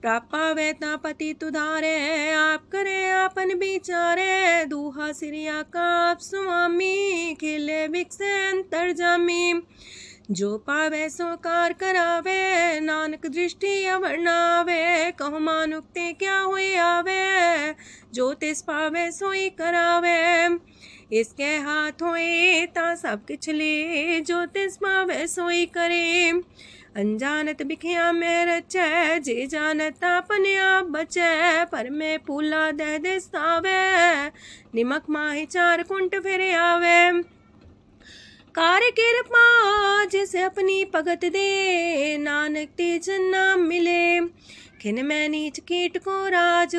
प्रापावे ता पति तुधारे, आप करे आपन विचारे। दूहा सिरिया का आप स्वामी, खिले बिकसे अंतर जामी। जो पावे सो कार करावे, नानक दृष्टि अवर्णावे। कहु मानुक्ते क्या हुए आवे, जो तिस पावे सोई करावे। इसके हाथ होए ता सब किछ ले, जो तिस पावे सोई करे। अनजानत बिखिया में रचै, जे जानत अपने आप बचै। पर में पूला दे दिस्तावे, निमक माही चार कुंट फिर आवे। कार कृपा जिसे अपनी भगत दे, नानक तेज नाम मिले। खिन में नीच कीट को राज,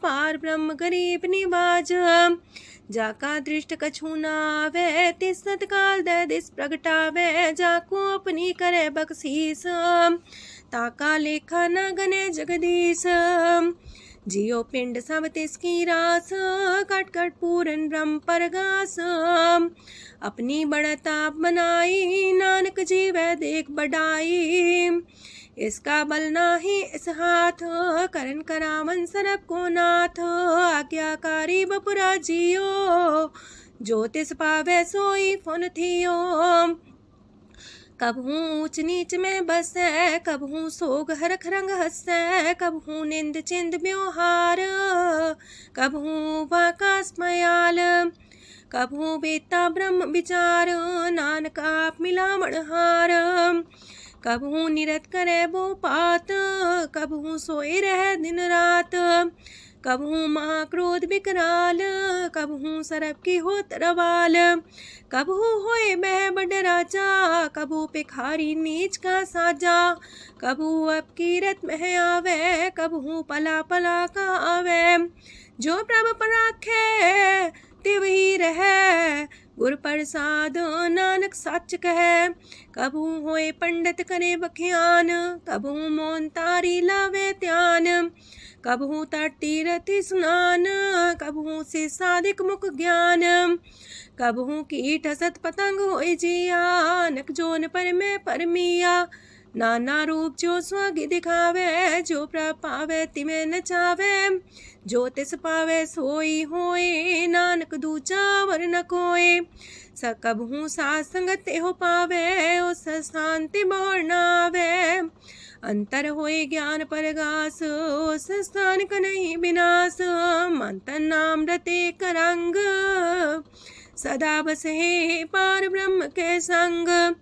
पार ब्रह्म गरीब निवाज। जाका दृष्ट कछु न आवे, तिस सतकाल दे दिस प्रगटावे। जाको अपनी करे बख्शीस, ताका लेखा न गने जगदीश। जियो पिंड सब तिसकी रास, कट कट पूरन ब्रह्म परगास। अपनी बढ़त आप बनाई, नानक जीवै देख बढ़ाई। इसका बल नाही इस हाथ, करन करावन सरब को नाथ। आज्ञाकारी बपुरा जियो, जो तिस पावे सोई फुन थियो। कबहू ऊंच नीच में बसै, कबहू सोग हरख रंग हंसै। कबहू निंद चिंद व्यवहार, कबहू वाकास मयाल। कबहू बेता ब्रह्म विचार, नानक आप मिलावण हार। कबहू निरत करे वो पात, कबहू सोए रह दिन रात। कबहू महाक्रोध विकराल, कबहू सरब की हो तरवाल। कबहू होए बह बड़ राजा, कबहू भिखारी नीच का साजा। कबहू अब कीरत में आवे, कबहू पला पला का आवे। जो प्रभ पर राखे तिव ही रहे, गुर प्रसाद नानक सच कहे। कबहू होए पंडित करे बख्यान, कबहू मौन तारी लावे ध्यान। कबहू तट तीरथ स्नान, कबहू से साधिक मुख ज्ञान। कबहू कीट हसत पतंग होए जिया, नक जोन पर में परमिया। नाना रूप जो स्वागी दिखावे, जो प्रभ पावे तिमें नचावे। जो तिस पावे सोई होए, नानक दूजा वर न कोय। सकबहू साध संगत हो पावे, उस शांति बोर नावे। अंतर होए ज्ञान परगास, उस स्थान का नहीं विनाश। मंतन नाम रते करंग, सदा बसे पार ब्रह्म के संग।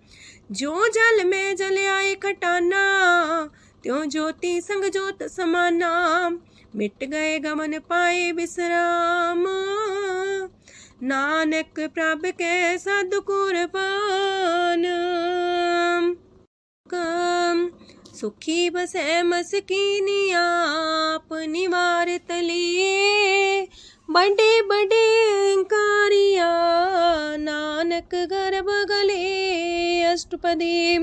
जो जल में जल आए खटाना, त्यों ज्योति संग ज्योत समाना। मिट गए गमन पाए विश्राम, नानक प्रभ के सद्कुरबान। सुखी बसे मस्कीनी आप निवार तलिए। बड़े बड़े कारिया नानक गर्भ गले। अष्टपदी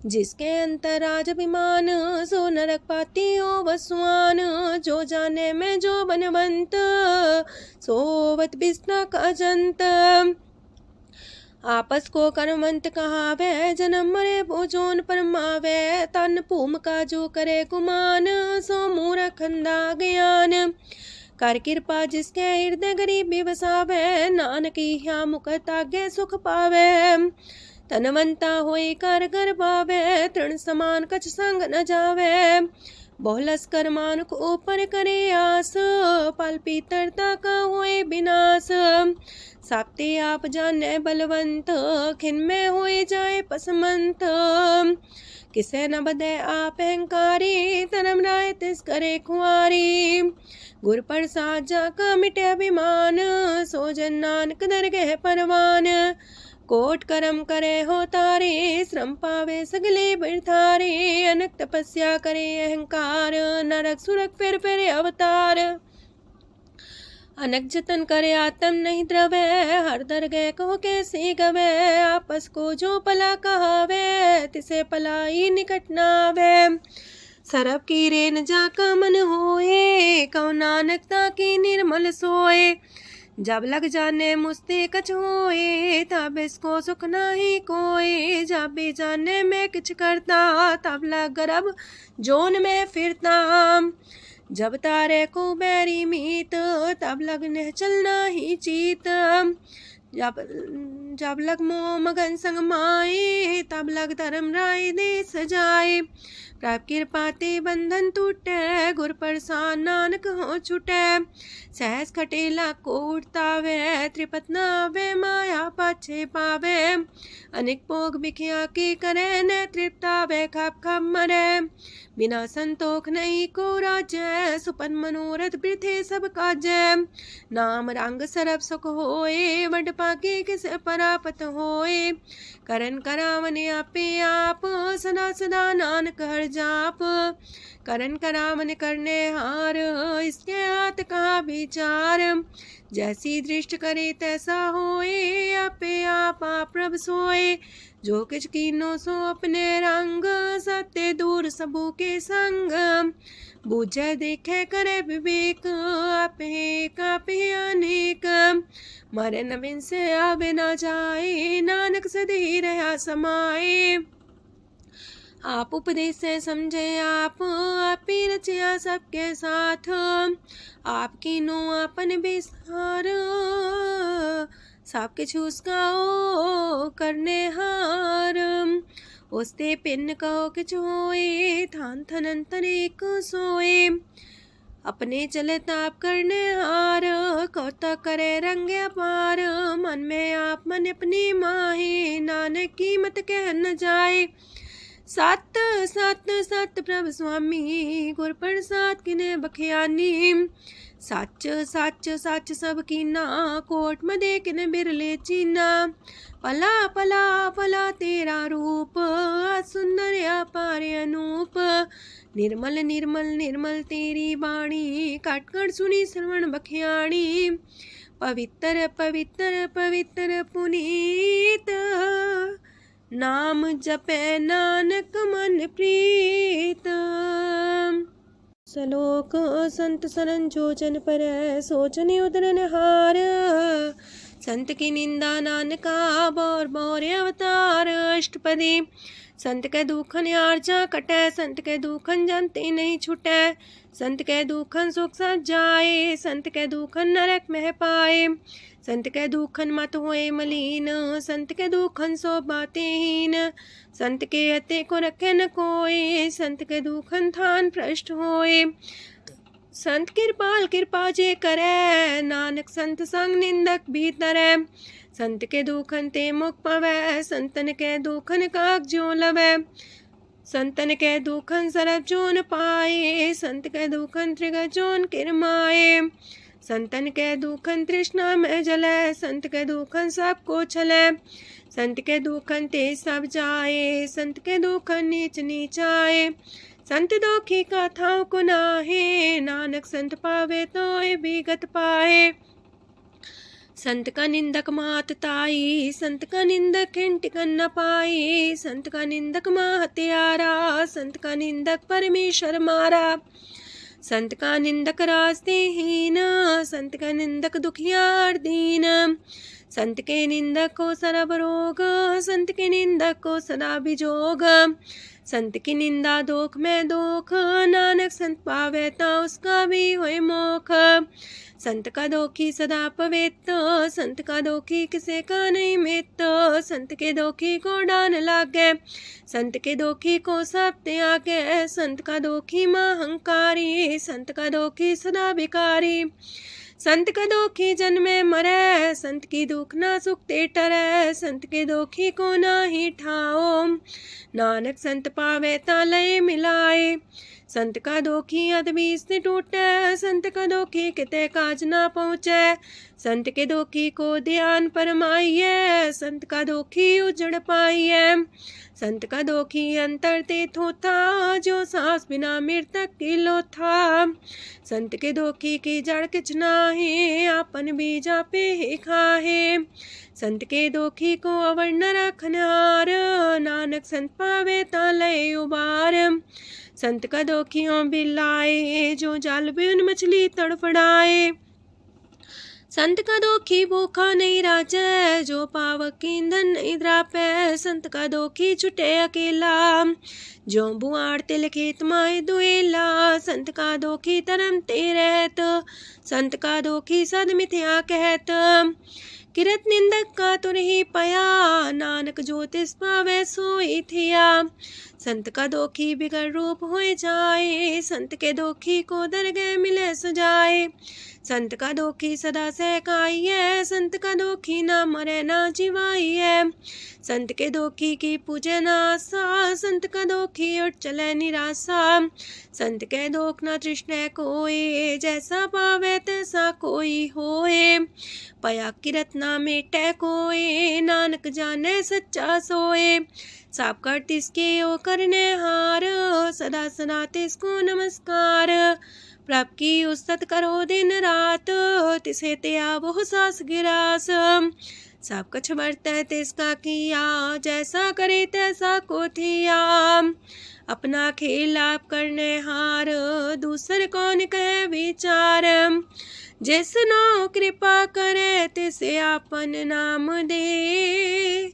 जिसके अंतराज अभिमान, सो नरक पाती हो बसवान। जो जाने में जो बनवंत, सोवत बिस्ना का जंत। आपस को कर्मंत कहावे, जन्म मरे भोजोन परमावे। तन भूम का जो करे गुमान, सो मूर्ख अंधा ज्ञान। कर कृपा जिसके हृदय गरीबी बसावे, नानकी ह्या मुख तागे सुख पावे। तनवंता होई कर घर पावे, तृण समान कछ संग न जावे। बहुलस कर मानुक ऊपर करे आस, पल पीतरता का होए विनाश। साप्ते आप जाने बलवंत, खिन में होए जाए पसमंत। किसे न बदे आप अहंकारी, धर्म राय तिस करे खुआरी। गुर प्रसाद जाका मिटे अभिमान, सो जन नानक दरगह परवान। कोट करम करे हो तारे, श्रम पावे सगले बिरथारे। अनक तपस्या करे अहंकार, नरक सुरक फिर अवतार। अनक जतन करे आत्म नहीं द्रवे, हर दरगह कहो कैसे गवे। आपस को जो पला कहावे, तिसे पलाई निकट नावे। सरब की रेन जाका मन होए, कहो नानक ताकी निर्मल सोए। जब लग जाने मुस्ते कछ होए, तब इसको सुख नाही कोई। जब भी जाने में किछ करता, तब लग गर्भ जोन में फिरता। जब तारे को बैरी मीत, तब लगने चलना ही चीत। जब लग मोह मगन संग माए, तब लग धर्म राय दे सजाए। प्रभ कृपा ते बंधन टूटे, गुर प्रसाद नानक हो छूटे। सहस खटेला को उठतावे, त्रिपत नावे माया पाछे पावे। अनेक भोग बिखिया की करे, न तृप्तावे खप खप मरे। बिना संतोख नहीं को राजै, सुपन मनोरथ वृथे सब काजै। नाम रंग सरब सुख होए, वड पाके किस परापत होए। करन करावन आपे आप, सदा सदा नानक हर जाप। करन करावन करने हार, इसके हाथ का विचार। जैसी दृष्ट करे तैसा होए, आपे आप प्रभ सोए। जो किछ कीनो सो अपने रंग, सत्य दूर सबू के संग। बूझे देखे करे विवेक, आपे अनेक। मरे न बिन से आवे न जाए, नानक सदी रहा समाए। आप उपदेश से समझे आप ही रचिया सबके साथ। आपकी नो आपन बिसार, सब किछ उसका ओ करने हार। उसते पिन कहो किछ होए, थान थनन तनेक सोए। अपने चले ताप करने हार, कौतक करे रंग अपार। मन में आप मन अपनी माहे, नानक की मत कह न जाए। सत सत सत प्रभ स्वामी, गुर प्रसाद किने बखियानी। सच सच सच सब कीना, कोट मदे किने बिरले चीना। पला पला पला तेरा रूप, सुंदर अपार अनूप। निर्मल निर्मल निर्मल तेरी बाणी, काट कर सुनी श्रवण बखियाणी। पवित्र पवित्र पवित्र पुनीत, नाम जपे नानक मन प्रीत। सलोक संत सरन जोजन पर, सोचन उदरन हार। संत की निंदा नानका, बौर बौर अवतार। अष्टपदी संत के दुखन आर्जा कटै, संत के दुखन जानते नहीं छुटै। संत के दुखन सुख सज जाए, संत के दुखन नरक में पाए। संत के दुखन मत होए मलीन, संत के दुखन सो बातें हीन। संत के अते को रखे न कोई, संत के दुखन थान भ्रष्ट होए। संत कृपाल कृपा जे करे, नानक संत संग निंदक भीतरै। संत के दुखन ते मुख पवै, संतन के दुखन काग जो लवै। संतन के दुखन सरब जोन पाए, संत के दुखन त्रिगत जोन किरमाए। संतन के दुखन तृष्णा में जले, संत के दुखन सबको छले। संत के दुखन ते सब जाए, संत के दुखन नीच नीचाए। संत दोखी का थाव को नाहे, नानक संत पावे तो विगत पाए। संत का निंदक मात ताई, संत का निंदक खिंट न पाई, संत का निंदक माँ हत्यारा, संत का निंदक परमेश्वर मारा। संत का निंदक रास्ते हीन, संत का निंदक दुखियार दीन, संत के निंदक को सरब रोग, संत के निंदक को सदा बिजोग। संत की निंदा दोख में दोख, नानक संत पावे ता उसका भी होए मोख। संत का दोखी सदा पवित्र, संत का दोखी किसे का नहीं मित, संत के दोखी को डान लागे, संत के दोखी को सब त्यागे, संत का दोखी महांकारी, संत का दोखी सदा भिकारी। संत का दोखी जन्मे मरे, संत की दुख ना सुख ते टरे, संत के दोखी को ना ही ठाओ, नानक संत पावे ता लय मिलाए। संत का दोखी अदबीस से टूटे, संत का दोखी किते काज ना पहुँचे, संत के दोखी को ध्यान परमाइए, संत का दोखी उजड़ पाइए। संत का दोखी अंतर ते थोथा, जो सांस बिना मृतक की लोथा। संत के दोखी की जड़ किछ नाहे, आपन बीजा पे ही खाहे। संत के दोखी को अवर न रखनहार, नानक संत पावे ता लय उबार। संत का दोखियों बिलाए, जो जाल बिन मछली तड़फड़ाए। संत का दोखी भूखा नहीं राजे, जो पावक ईंधन नहीं द्रापे। संत का दोखी छुटे अकेला, जो बुआड़ तिल खेत माए दुएला। संत का दोखी तरम ते रहत, संत का दोखी सद मिथ्या कहत। किरत निंदक का तुर ही पया, नानक जो तिस पावे सोई थिया। संत का दोखी बिगड़ रूप होए जाए, संत के दोखी को दरगह मिले सुजाए। संत का दोखी सदा सहकाइए, संत का दोखी ना मरे ना जीवाइए। संत के दोखी की पूजे ना आशा, संत का दोखी उठ चले निराशा। संत के दोख ना तृष्णा कोई, जैसा पावे तैसा कोई होए। पया किरत ना मेटे कोई, नानक जाने सच्चा सोए। साप कर तिसके ओ करने हार, सदा सदा तिसको नमस्कार। प्रभ की उस्तत करो दिन रात, तिसे त्या वो सास गिरास। सब कुछ बरतै तिसका किया, जैसा करे तैसा को थिया। अपना खेल आप करने हार, दूसर कौन कहे विचार। जिसनो कृपा करे तिसे आपन नाम दे,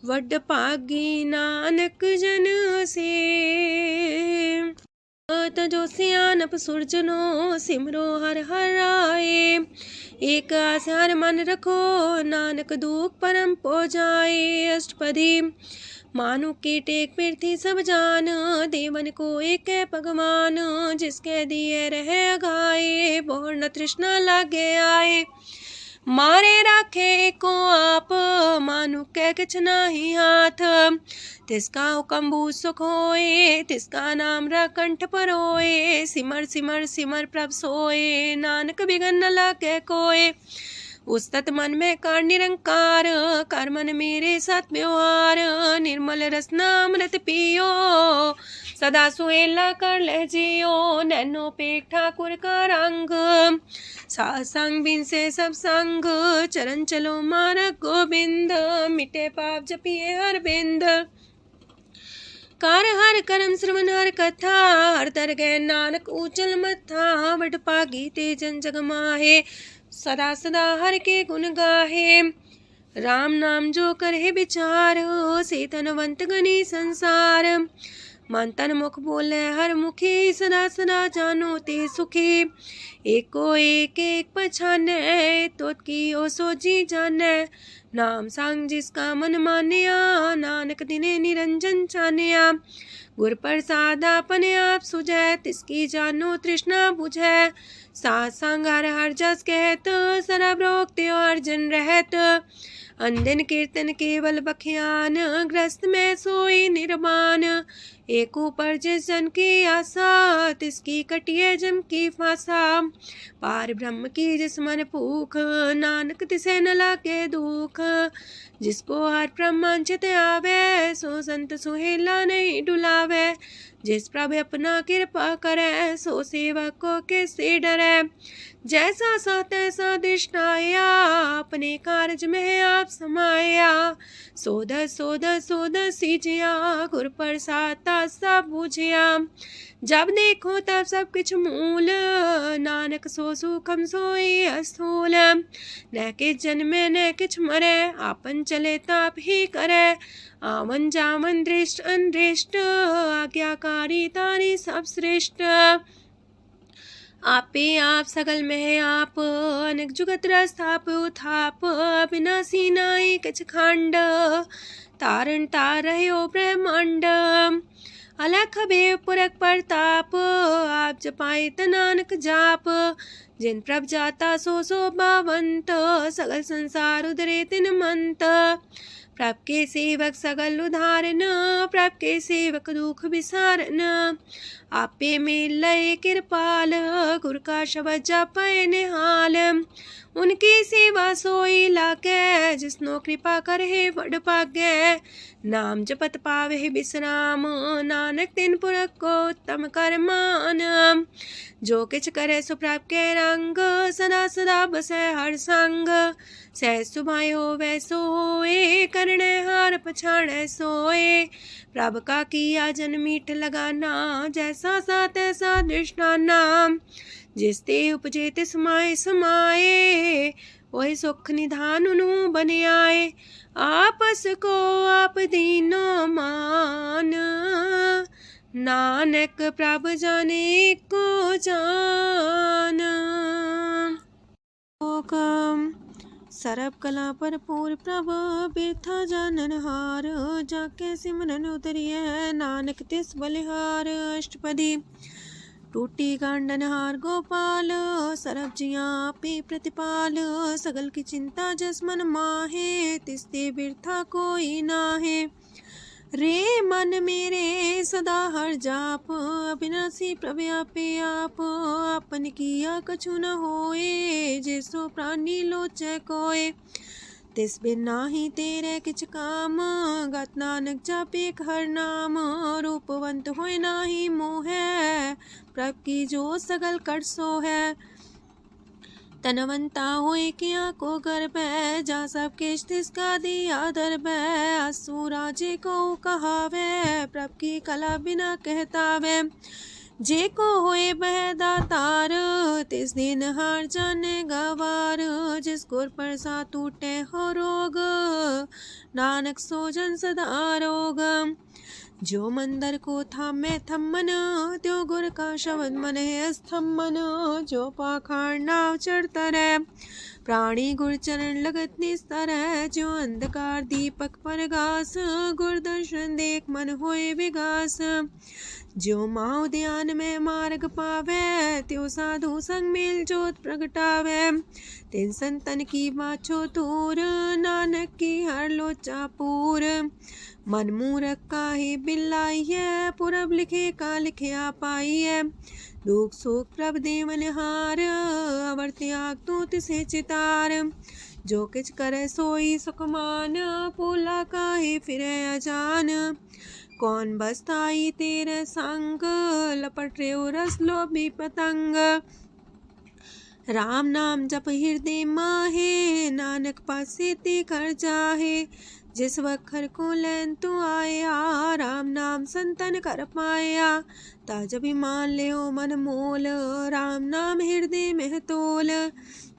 वड पागी नानक जन से। जो सियानप सुरजनो, सिमरो हर हर आए। एक आसार मन रखो, नानक दुख परम पो जाए। अष्टपदी मानु के टेक पृथ्वी सब जान, देवन को एक है भगवान। जिसके दिए रहे अघाए, बोर न तृष्णा लागे आए। मारे राखे को आप, मानु के किछ नाही हाथ। तिसका हुक्म सुख होए, तिसका नाम रकंठ पर होए। सिमर सिमर सिमर प्रभ सोए, नानक बिघन न लागे कोय। उस्तत मन में कर निरंकार, कर मन मेरे साथ व्यवहार। निर्मल रसना अमृत पियो, सदा सुहेला कर ले जियो। नैनो पेट ठाकुर का रंग, सासंग बिन से सब संग। चरण चलो मारक गोविंद, मिटे पाप जपिए हर बिंद। कार हर करम श्रवण हर कथा, हर दरगह नानक ऊचल मथा। वड पागी ते जन जग माहे, सदा सदा हर के गुण गाहे। राम नाम जो करे विचार, से तनवंत गनी संसार। मन तन मुख बोले हर मुखी, सदा सदा जानो ते सुखी। एको एक एक पछाने, तोत की ओ सोजी जाने। नाम सांग जिसका मन मानिया, नानक दिने निरंजन चानिया। गुर प्रसाद अपने आप सुझै, तिसकी जानो तृष्णा बुझै। साथ संग हर हर जस कहत, सरब रोग त्यो अर्जन रहत। अंदिन कीर्तन केवल बख्यान, ग्रस्त में सोई निर्माण। एक ऊपर जिस जन की आशा, तिसकी कटिए जम की फांसा। पार ब्रह्म की जिस मन भूख, नानक तिसे न लागे दुख। जिसको हर ब्रह्मांचित आवे, सो संत सुहेला नहीं डुलावे। जिस प्रभु अपना कृपा करे, सो सेवक को किससे डरे। जैसा सा तैसा दृष्टाया, अपने कारज में आप समाया। सोध सोध सोध सीजिया, गुर प्रसाद सब बुझिया। जब देखो तब सब कुछ मूल, नानक सो सुखम सोई अस्थूल। न किछ जन्मे न किछ मरे, आपन चले ताप ही करे। आवन जावन दृष्ट अनदृष्ट, आज्ञाकारी तारी सब श्रेष्ठ। आपे आप सकल में आप, अनेक जुगत रस्थाप उथाप। अविनाशी नाई किछ खंड, तारण तार रह्यो ब्रह्मांड। अलख भेव पुरख प्रताप, आप जपाए नानक जाप। जिन प्रभ जाता सो शोभावंत, सगल संसार उधरे तिन मंत। प्रभ के सेवक सगल उधारन, प्रभ के सेवक दुख विसारन। आपे में लय कृपाल, गुर का शब्द जपै निहाल। उनकी सेवा सोई लागे, जिसनो कृपा करे वड पागे। नाम जपत पावे विश्राम, नानक तिन पुरख को उत्तम कर मान। जो किछ करे सो प्रभ के रंग, सदा सदा बसै हर संग। सहज सुभाए होवै सो होए, करणे हार पछाड़ै सोए। प्रभ का किया जन मीठ लगाना, जैसा सा तैसा दृष्टाना। जिस ते उपजे तिस माय समाए, वही सुख निधान उनु बन आए। आपस को आप दीनो मान, नानक प्रभ जाने को जान। सरब कला भरपूर प्रभ, बिरथा जानन हार। जाके सिमरन उतरिए, नानक तिस बलिहार। अष्टपदी। टूटी गांडन हार गोपाल, सरब जिया पे प्रतिपाल। सगल की चिंता जस मन माहे, तिसते बिरथा कोई नाहे। रे मन मेरे सदा हर जाप, अविनाशी प्रभु आपे आप। आपन किया कछु न होए, जैसो प्राणी लोचै कोय। तिस बिन नाही तेरे किछ काम, गत नानक जापे हर नाम। रूपवंत होय नाही मोहै, प्रभ की जो सगल कर सो है। तनवंता होए किया को गर्भ है, जा सब किश तिसका दिया दर्ब है। असु राजे को कहावे, प्रभ की कला बिना कहतावे। जे को होए बह दातार, तिस दिन हार जाने गवार। जिस गुर प्रसाद टूटे हो रोग, नानक सो जन सदा रोग। जो मंदर को थामे थम्मन, त्यो गुर का शब्द मन है स्तम्भन। जो पाखार नाव चढ़ता रहे, प्राणी गुर चरण लगत निस्तर है। जो अंधकार दीपक पर घास, गुर दर्शन देख मन होए विगास। जो माओ ध्यान में मार्ग पावे, त्यो साधु संग मेल जोत प्रगटावे। तिन संतन की बाछो तूर, नानक की हर लोचा पूर। मन मूरख काहे बिल्लाइए, पुरब लिखे का लिखिया पाइए। दुख सुख प्रभ देवन हार, अवर त्याग तू तिसे चितार। जो किछ करे सोई सुखमान, पोला काहे फिरे अजान। कौन बसताई तेरे संग, लपट रे रस लोभी पतंग। राम नाम जप हृदय माहे, नानक पासे ते कर जाहे। जिस वखर को लैन तू आया, राम नाम संतन कर पाया। ताज अभिमान ले मन मोल, राम नाम हृदय में तोल।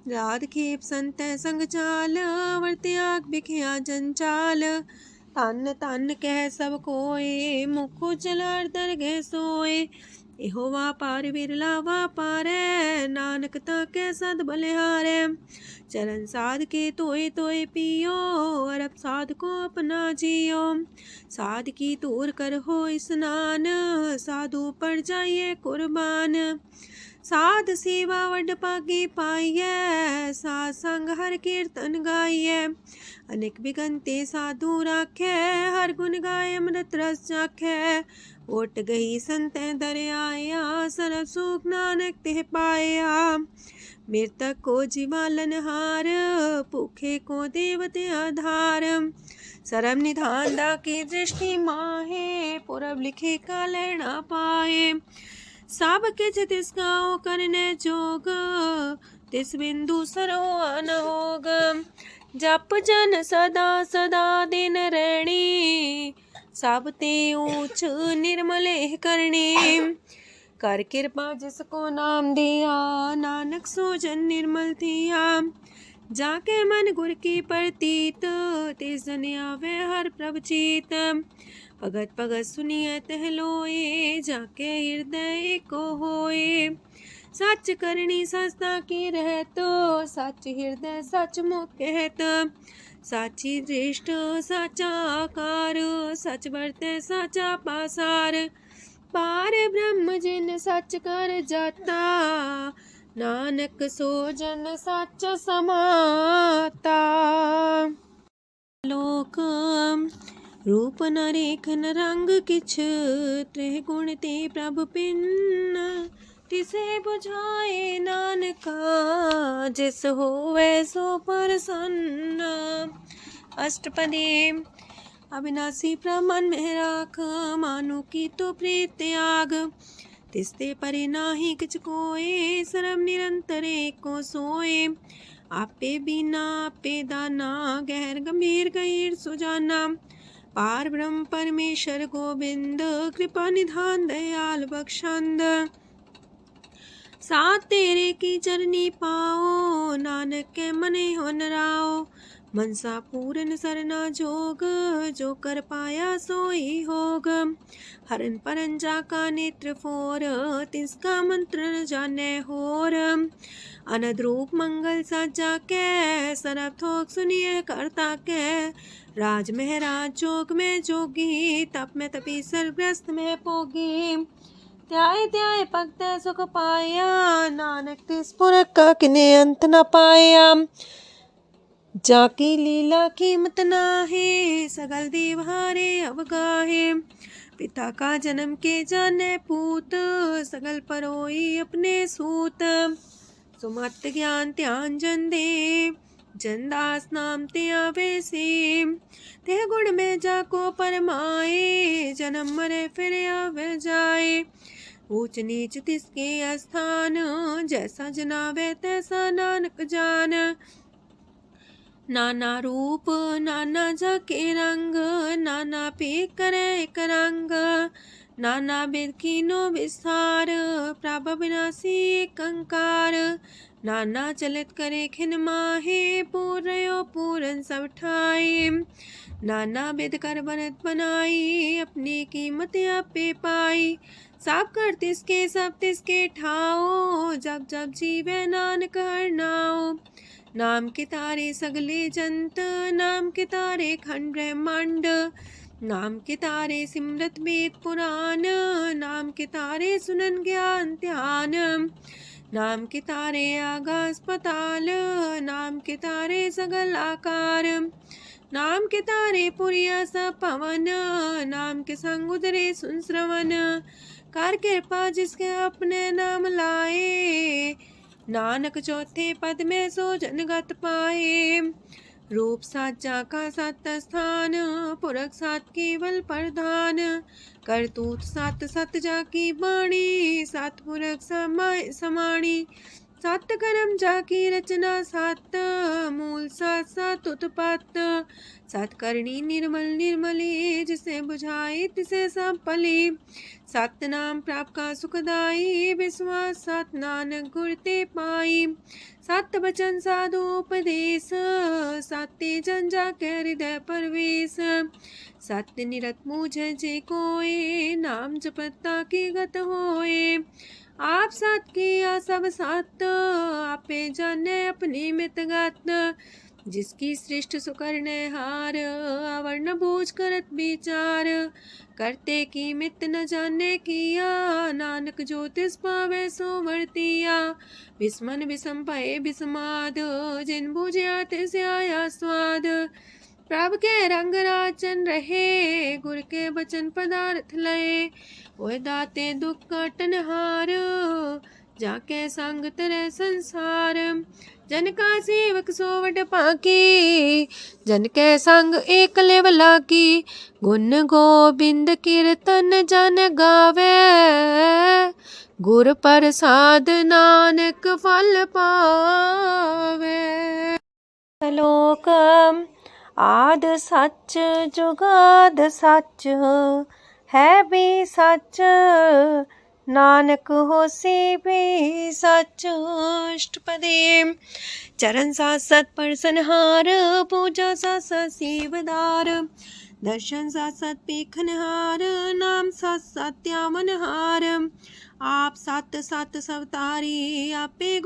राध खेप संत संग चाल, अवर त्याग बिखिया जंचाल। तन तन कह सब कोय, मुख जलार दरगह सोए। एहो वापार विरला वापारै, नानक ताके सद बलिहारै। चरण साध के तोय तोय पियो, अरब साध को अपना जियो। साध की तूर कर हो स्नान, साधु पर जाइए कुर्बान। साध सेवा वड पागे पाइए, साध संग हर कीर्तन गाइए। अनेक बिगंते साधु राखे, हर गुण गाय अमृत रस चाखे। ओट गई संत दर आया, सरब सुख नानक ते पाया। मृतक को जीवालन हार, भूखे को देवते आधार। सरम निधान दा की दृष्टि माहे, पूरब लिखे का लेना पाए। सब किछ तिस गाओ करने जोग, तिस बिंदु सरो अनहोग। जप जन सदा सदा दिन रैणी, सब ते ऊंच निर्मले करणी। कर कृपा जिसको नाम दिया, नानक सो जन निर्मल थिया। जाके मन गुर की प्रतीत, तिस जन आवे हर प्रभ चीत। भगत भगत सुनिए तह लोए, जाके हृदय को होए। सच करनी सस्ता की रहत, सच हृदय सच मुख कहत। साची दृष्ट साचा आकार, सच बरते साचा पासार। पार ब्रह्म जिन सच कर जाता, नानक सो जन सच समाता। लोक रूप न रेखन रंग किछ, त्रिह गुण ते प्रभ पिन। तिसे बुझाए नानका, जिस होवे सो प्रसन्न। अष्टपदी। अविनाशी प्रमन में राख, मानो की तो प्रीत त्याग। तिसते परे नाही किछ कोय, सरम निरंतर एको सोए। आपे बिना आपे दाना, गहर गंभीर गहीर सुजाना। पार ब्रह्म परमेश्वर गोविंद, कृपा निधान दयाल बख्शंद। साथ तेरे की चरनी पाओ, नानक के मने हो नराओ। मनसा पूरन सरना जोग, जो कर पाया सोई होग। हरन परन जाका नेत्र फोर, तिसका मंत्र न जाने होर। अनद रूप मंगल साजा के, सरब थोक सुनिए करता के। राज महराज जोग में जोगी, तप में तपी सर्वग्रस्त में पोगी। त्याय त्याय भक्त सुख पाया, नानक तिस पुरख का किने अंत न पाया। जाकी लीला कीमत नाहे, सगल देव हारे अवगाहे। पिता का जन्म के जाने पूत, सगल परोई अपने सूत। सुमत ज्ञान ध्यान जन दे, जनदास नाम ते आवे से। ते गुण में जाको परमाए, जन्म मरे फिर आवे जाए। ऊंच नीच तिसके स्थान, जैसा जनावे तैसा नानक जान। नाना रूप नाना जाके रंग, नाना पे करे एक रंग। नाना बिद कीनो विस्तार, प्रभ विनाशी एक अंकार। नाना चलित करे खिन माहे, पूर्यो पूरन सब ठाए। नाना बिद कर बनत बनाई, अपनी कीमत आपे पाई। सब कर तिसके सब तिसके ठाओ, जब जब जीवे नानक हर नाओ। नाम के तारे सगले जंत, नाम के तारे खंड ब्रह्मांड। नाम के तारे सिमरत वेद पुराण, नाम के तारे सुनन ज्ञान ध्यान। नाम के तारे आकाश पाताल, नाम के तारे सगल आकार। नाम के तारे पुरिया सब पवन, नाम के संग उदरे सुन श्रवण। कर कृपा जिसके अपने नाम लाए, नानक चौथे पद में सो जनगत पाए। रूप साचा का सत स्थान, पुरख सात केवल प्रधान। करतूत सत सत जाकी बाणी, सत पुरख समाणी। सत कर्म जाकी रचना सत, मूल सात सात उत्पत्त। सत करनी निर्मल निर्मली, जिसे बुझाई तिसे सब पली। सत नाम प्राप का सुखदाई, विश्वास सत नानक गुर ते पाई। सत बचन साधु उपदेश, सत्य जन जाके हृदय परवेश। सत्य निरत मुझे जे कोय, नाम जपता की गत होए। आप सत किया सब सत, आपे जाने अपनी मित गत। जिसकी सृष्ट सुकरने हार, आवरण बूझ करत विचार। करते की मित न जाने किया, नानक जो तिस पावे सो वर्तिया। विस्मन विषम भय विषमाद, जिन बुझिया तिस आया स्वाद। प्रभ के रंग राचन रहे, गुर के बचन पदार्थ लय। ओए दाते दुख काटन हार, जाके संग तरे संसार। जन का सेवक सोवट पाकी, जन के संग एक लेवला की। गुण गोबिंद कीर्तन जन गावे, गुर प्रसाद नानक फल पावे। श्लोक आद सच जुगाद सच, है भी सच नानक होसी भी सच। अष्टपदी चरण साथ सत परसनहार, पूजा साथ साथ सेवदार। दर्शन साथ साथ पेखनहार, नाम साथ साथ त्यावनहार। आप सत सत सवतारी, आपे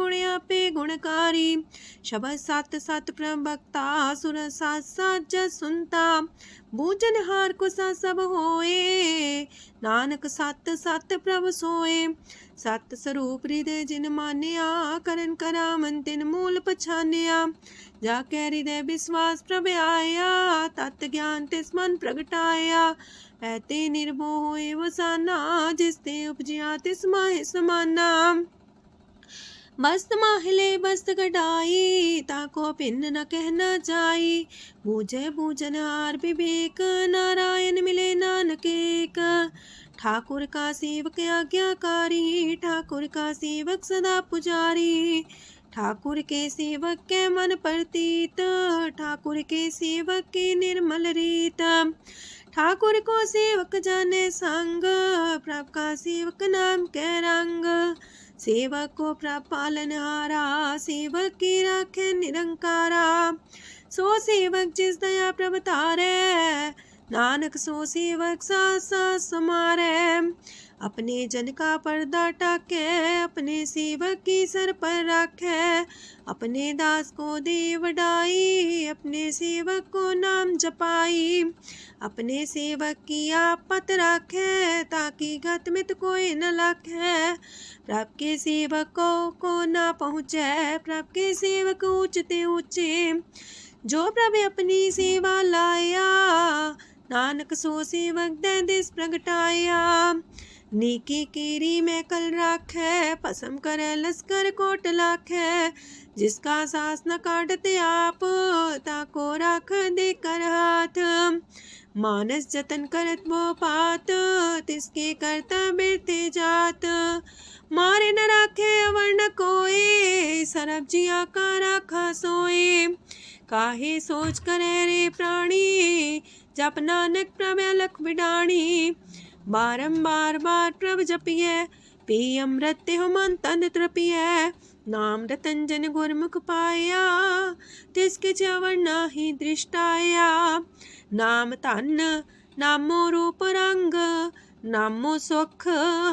गुणकारी। शबद सत सत प्रवक्ता, सुर साथ साथ जस सुनता। बूझनहार को सा सब होए, नानक सत सत प्रभ सोए। सत स्वरूप हृदय जिन मानिया, करन करामन तिन मूल पछानिया। जाके हृदय विश्वास प्रभ आया, तत् ज्ञान तिस मन प्रगटाया। पैते निर्भो होए वसाना, जिसते उपजिया तिस माहि समाना। बस्त माहिले बस्त कटाई, ताको भिन्न न कहना जाई। बूझे बूझनहार विवेक, नारायण मिले नानक एक। ठाकुर का सेवक आज्ञाकारी, ठाकुर का सेवक सदा पुजारी। ठाकुर के सेवक के मन प्रतीत, ठाकुर के सेवक की निर्मल रीत। ठाकुर को सेवक जाने संग, प्रभु का सेवक नाम के रंग। सेवक को प्रभु पालनहारा, सेवक की राखे निरंकारा। सो सेवक जिस दया प्रभु तारे, नानक सो सेवक साथ साथ समारे। अपने जन का पर्दा टाके, अपने सेवक की सर पर राखे। अपने दास को दे वडाई, अपने सेवक को नाम जपाई। अपने सेवक की आपत राखे, ताकि गत मित कोई न लाखे। प्रभु के सेवक को ना पहुँचे, प्रभु के सेवक ऊंचते ऊंचे। जो प्रभु अपनी सेवा लाया, नानक सो सेवक दे दिस प्रगटाया। नीकी केरी में कल राखे, पसम करे लश्कर कोट लाखे। जिसका सास न काटते आप, ताको राख दे कर हाथ। मानस जतन करत वो पात, तिसके करता बिरते जात। मारे न राखे अवर न कोई, सरब जिया का राखा सोए। काहे सोच करे रे प्राणी, जप नानक प्रभ अलख बिडाणी। बारंबार बार प्रभ जपिए, पी अमृत हो मन तन तृपिए। नाम रतन जन गुरमुख पाया, तिसके चवर नाही दृष्टाया। नाम धन नामो रूप रंग, नामो सुख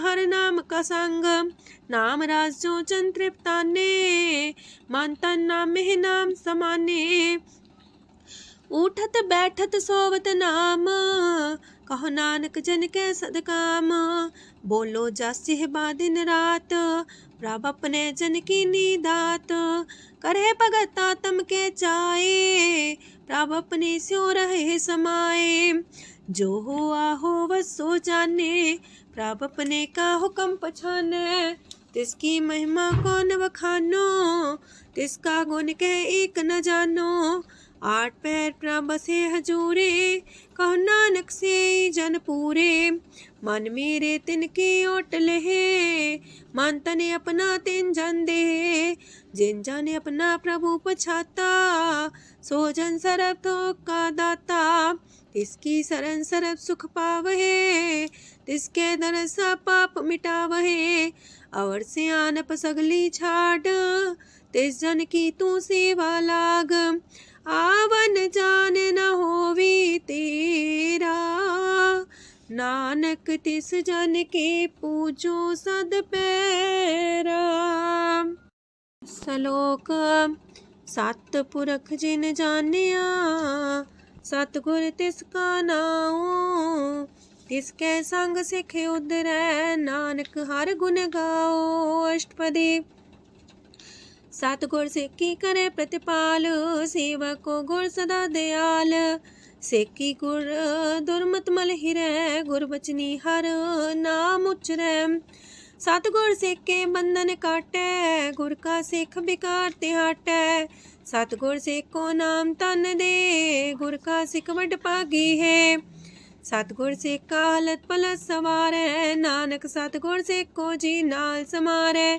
हर नाम का संग। नाम राज जो जन तृप्ताने, मन तन नाम में नाम समाने। उठत बैठत सोवत नाम, कहो नानक जन के सदकाम। बोलो जस जिह्वा दिन रात, प्रभ अपने जन की नीदात। करे भगत आत्म के चाए, प्रभ अपने स्यो रहे समाए। जो हो आहो वसो जाने, प्रभ अपने का हुक्म पछाने। तिसकी महिमा कौन बखानो, तिसका गुण कह एक न जानो। आठ पैर प्रभ बसे हजूरे, कहो नानक से जन पूरे। मन मेरे तिनकी ओट लहे, मन तने अपना तिन जन दे। जिन जन अपना प्रभु पछाता, सो जन सरब थोक का दाता। तिसकी शरण सरब सुख पावहे, तिसके दरस पाप मिटावहे। अवर से आनप सगली छाड़, तिस जन की तू सेवा लाग। आवन जान न होवी तेरा, नानक तिस जन के पूजो सद पैरा। श्लोक सत पुरख जिन जानिया, सतगुर तिसका नाओ। तिसके संग सिख उधरै, नानक हर गुण गाओ। अष्टपदी सतगुर सिक्खी करे प्रतिपाल, सेवक को गुर सदा दयाल। सेकी गुर दुर्मत मल हिरै, गुर बचनी हर नाम उचरै। सतगुर सिख के बंधन काटै, गुर का सिख बिकार ते हटै। सतगुर सिख को नाम तन दे, गुर का सिख वड भागी है। सतगुर सिख का हलत पलत सवारै, नानक सतगुर सिख को जी नाल समारै।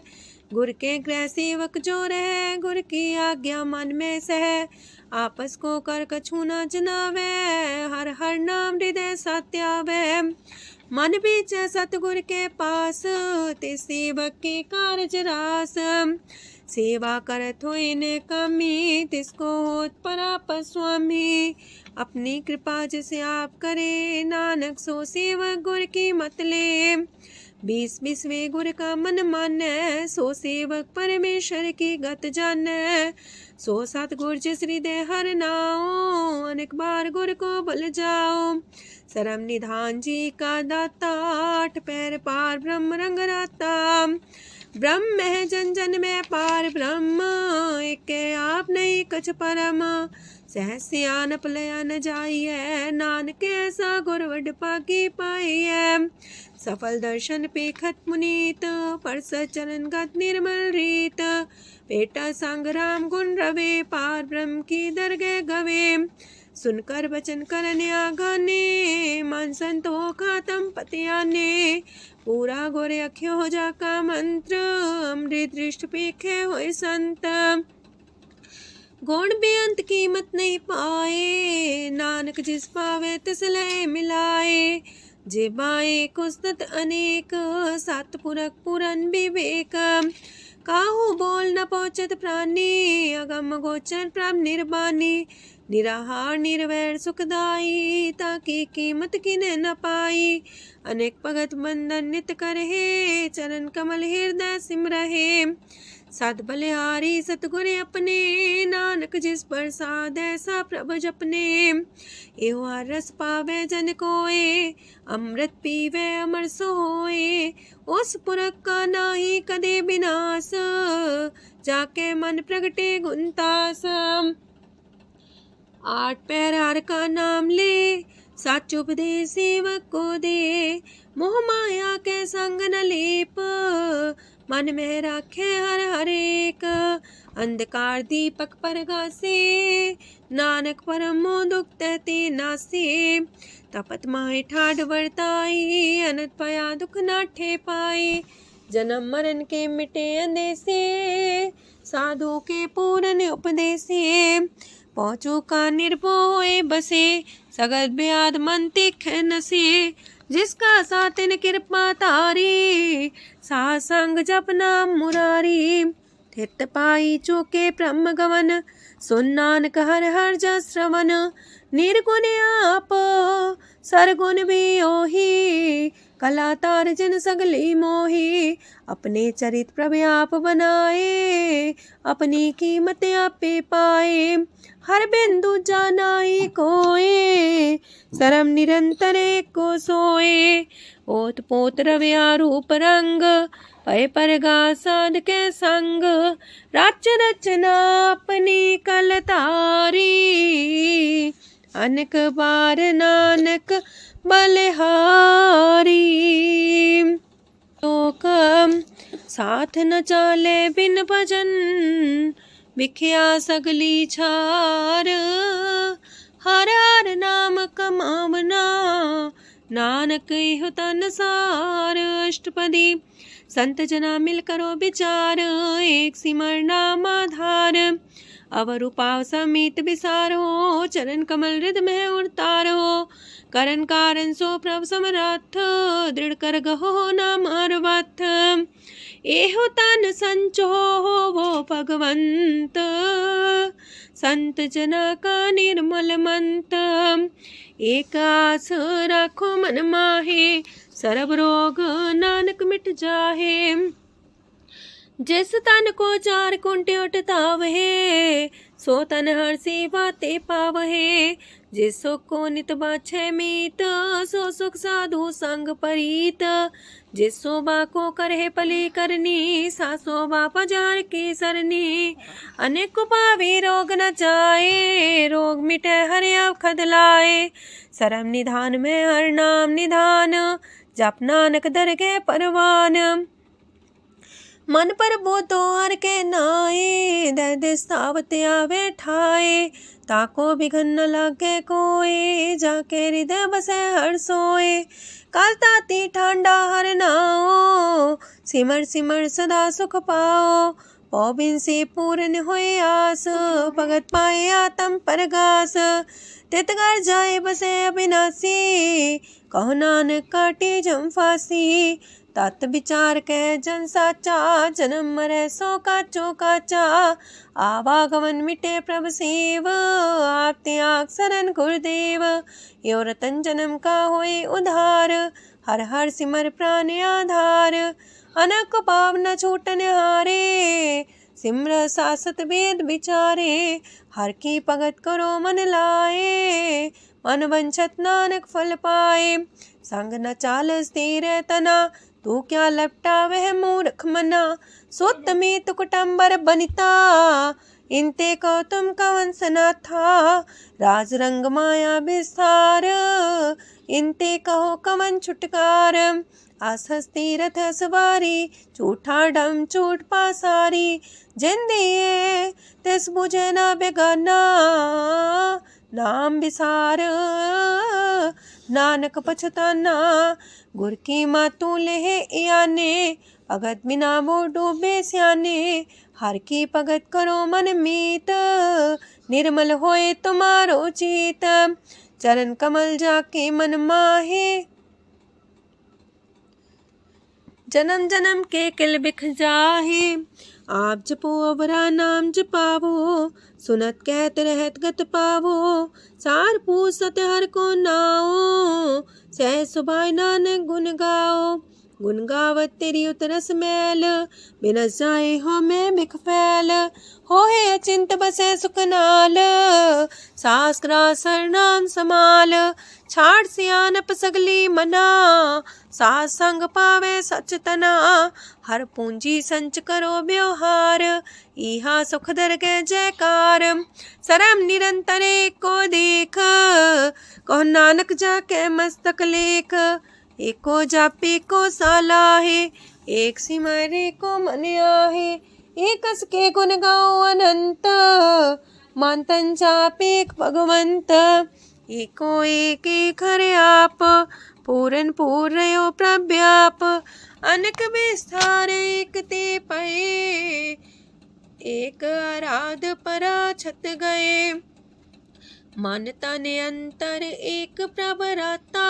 गुर के गृह सेवक जो रह, गुर की आज्ञा मन में सह। आपस को कर कछु न जनावै, हर हर नाम हृदय सत्यावै। मन बीचै सतगुर के पास, ते सेवक के कारज रास। सेवा करत होए ने कामी, तिसको होत परापर स्वामी। अपनी कृपा जिसे आप करे, नानक सो सेवक गुर की मत ले। 20 गुर का मन मानै, सो सेवक परमेश्वर की गत जानै। सो सतगुर जिस हृदय हर नाओ, अनेक बार गुर को बल जाओ। सरम निधान जी का दाता, 8 पैर पार ब्रह्म रंग राता। ब्रह्म है जन जन में पार ब्रह्म, एक आप नहीं कछ परम। सहस सियानप लया न जाइए, नानक ऐसा गुर वड पागी पाइए। सफल दर्शन पेखत मुनीत, परस चरण गत निर्मल रीत। पेटा संग राम गुण रवे, पार ब्रह्म की दरगह गवे। सुनकर बचन करन आगाने, मन संत हो खातम पतियाने। पूरा गोरे अख्यो हो जाका मंत्र, अमृत दृष्ट पेखे होए संत। गुण बेअंत कीमत नहीं पाए, नानक जिस पावे तिस लय मिलाए। जे बाए कुस्तत अनेक, सतपुरख पुरन विवेक। काहू बोल न पहुँचत प्राणी, अगम गोचर प्रभ निर्बानी। निराहार निर्वैर सुखदाई, ताकि कीमत किने न पाई। अनेक भगत बंधन नित करहे, चरण कमल हृदय सिमरहे। सत बलिहारी सतगुर अपने, नानक जिस प्रसाद ऐसा प्रभ जपने। एहो हर रस पावे जन कोय, अमृत पीवे अमर सोए। उस पुरख का नाही कदे विनाश, जाके मन प्रगटे गुणतास। 8 पैर हर का नाम ले, सच उपदेश सेवक को दे। मोह माया के संग न लेप, मन में राखे हर हर एक। अंधकार दीपक परगासे, नानक परम मोह दुख तहते नासे। तपत माहे ठाड वर्ताई, अनंत पया दुख नाठे पाए। जन्म मरण के मिटे अंदेसे, साधु के पूरन उपदेसे। पहुँचो का निर्भय बसे, सगत ब्याद मन तिख नसे। जिसका सातिन कृपा तारी, साथ संग जप नाम मुरारी। थित पाई चूके ब्रह्म गवन, सुन नानक हर हर जस श्रवण। निर्गुण आप सरगुण भी ओही, कला तार जिन सगली मोही। अपने चरित प्रभु आप बनाए, अपनी कीमत आपे पाए। हर बिंदु जानाई कोए, सरम निरंतर को सोए। ओत पोत रव्या रूप रंग, पय परगा साध के संग। राच रचना अपनी कलतारी, अनेक बार नानक बलिहारी। लोक साथ न चाले बिन भजन, बिखिया सगली छार। हर हर नाम कमावना, नानक इहो तन सार। अष्टपदी संत जना मिल करो विचार, एक सिमर नाम आधार। अवर उपाव समीत विसारो, चरण कमल हृदय में उतारो। करन कारण सो प्रभ समरथ, दृढ़ कर गहो नाम अर्वथ। एहो तन संचो हो वो भगवंत, संत जना का निर्मल मंत। एक आस राखो मन माहे, सरब रोग नानक मिट जाहे। जिस तन को 4 कुंटे उठतावहे, सो तन हर सेवा ते पावहे। जिस सुख को नित बाछे मीत, सो सुख साधु संग परीत। जिस शोभा को करहे पली करनी, सा शोभा पजार की सरनी। अनेक पावे रोग न जाए, रोग मिटे हर अवखद लाए। सरम निधान में हर नाम निधान, जप नानक दरगह परवान। मन पर बोतो हर के नाए, दर्द सावत आवे ठाए। ताको बिघन न लागे कोई, जाके हृदय बसे हर सोए। काल ताती ठांडा हर नाओ, सिमर सिमर सदा सुख पाओ। पौबिन से पूर्ण होए आस, भगत पाए आत्म परगास। तितगर जाए बसे अविनाशी, कहो नानक काटे जम फांसी। तत् विचार कह जन साचा, जन्म मरै सो काचो काचा। आवागमन मिटे प्रभ सेव, आप त्याग शरण गुरुदेव। यो रतन जन्म का होए उधार, हर हर सिमर प्राण आधार। अनक पाव न छूटन हारे, सिमर सासत वेद विचारे। हर की भगत करो मन लाए, मन वंछत नानक फल पाए। संग न चाल स्थिर तना, तू क्या लपटा वह मूर्ख मना। सुत में तु कुटुम्बर बनिता, इनते को तुम कवन सना था। राज रंग माया विस्तार, इनते कहो कवन छुटकार। आसस तीरथ सवारी, झूठा डम झूठ पासारी। जिन दिए तिस बुझे न बेगाना, नाम विसार नानक पछताना। गुर की मातू लेहे इयाने, भगत बिना वो डूबे स्याने। हर की भगत करो मन मीत, निर्मल होए तुम्हारो चित। चरण कमल जाके मन माहे, जन्म जन्म के किल बिख जाहे। आप जपो अवरा नाम जपावो, सुनत कहत रहत गत पावो। सार पूसत हर को नाओ, सह सुभाय नानक गुण गाओ। गुण गावत तेरी उतरस मैल, बिनस जाए हो मैं बिख फैल। हो है अचिंत बसे सुखनाल, सास ग्रास हर नाम समाल। छाड़ सियानप सगली मना, सास संग पावे सच तना। हर पूंजी संच करो व्यवहार, इहा सुख दर के जयकार। सरम निरंतर को देख, कहो नानक जाके मस्तक लेख। एको जापे को सालाहे, एक सिमरे को मन आहे। एकस के गुण गाओ अनंत, मानतन जापे भगवंत। एको एक एक हरे आप, पूरन पूर्णयो प्रव्याप। अनक विस्तार एक ते पए, एक आराध परा छत गए। मानता ने अंतर एक प्रभ राता,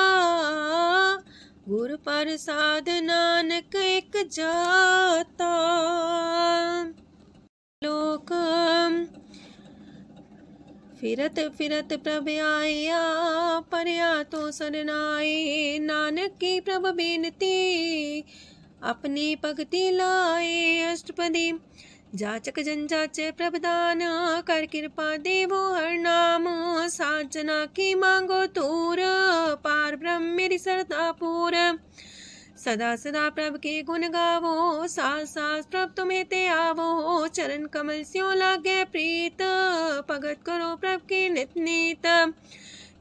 गुर प्रसाद नानक एक जाता। लोक फिरत फिरत प्रभ आया, परया तो सरनाए। नानक की प्रभ बेनती, अपनी भगति लाए। अष्टपदी जाचक जन जाचे प्रभदान, कर कृपा देवो हर नाम। सात जना की मांगो तूर, पार ब्रह्म मेरी सरदा पूर। सदा सदा प्रभ के गुण गावो, सास सास प्रभ तुम्हें ते आवो। चरण कमल स्यों लागे प्रीत, भगत करो प्रभ के नित नीत।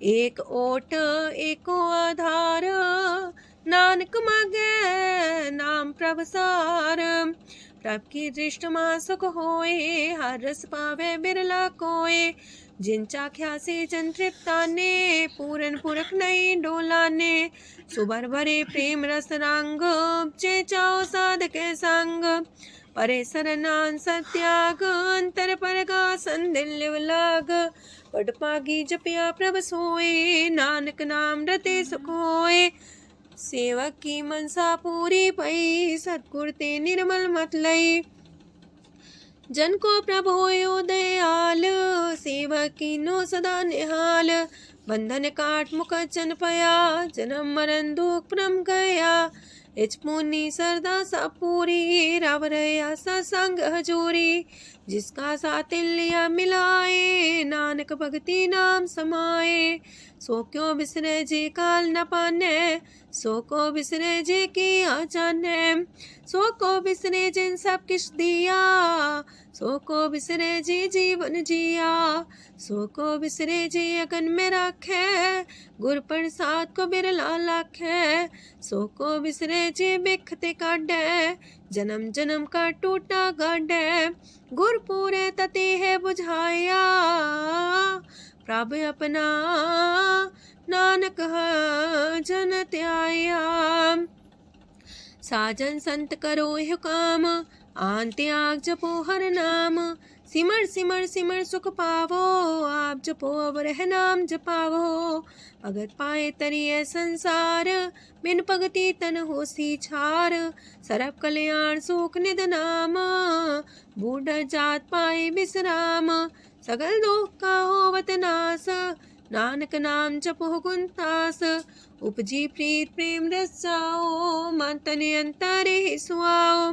एक ओट एको आधार, नानक मागे नाम प्रभ सार। प्रभ की दृष्टि मां सुख होए, हर रस पावे बिरला कोय। जिन चाख्या से जन तृप्ताने, पूरन पुरख नहीं डोलाने। सुबर भरे प्रेम रस रंग, जे चाओ साधक संग। परे सरनान सत्याग, अंतर पर गासन दिल लाग। पट पागी जपिया प्रभ सोए, नानक नाम रते सुख होए। सेवक की मनसा पूरी पई, सतगुर ते निर्मल मत लई। जन को प्रभु होयो दयाल, सेवक की नो सदा निहाल। बंधन काट मुख चन पया, जन्म मरण दुख परम गया। इच पुनी सरदा सा पूरी, राव रया सत्संग हजूरी। जिसका सातिल्य मिलाए, नानक भगति नाम समाए। सो क्यों बिसरे जे काल न पाने, सो को बिसरे जे की आचाने। सो को बिसरे जिन सब किछ दिया, सो को बिसरे जी जीवन जिया। सो को बिसरे जे अगन में राखे, गुर प्रसाद को बिरला लाखे। सो को बिसरे जे बिखते काढ़े, जन्म जन्म का टूटा गाढ़े। गुर पूरे तति है बुझाया, प्रभ अपना नानक जन त्याया। साजन संत करो यह काम, आन त्याग जपो हर नाम। सिमर सिमर सिमर सुख पावो, आप जपो अवरह नाम जपावो। भगत पाए तरिए संसार, बिन भगति तन होसी छार। सरब कल्याण सुख निध नाम, बूढ़ जात पाए बिसराम। सगल दुख का होवत नास, नानक नाम जपो गुणतास। उपजी प्रीत प्रेम रस जाओ, मन तन अंतर ही सुआओ।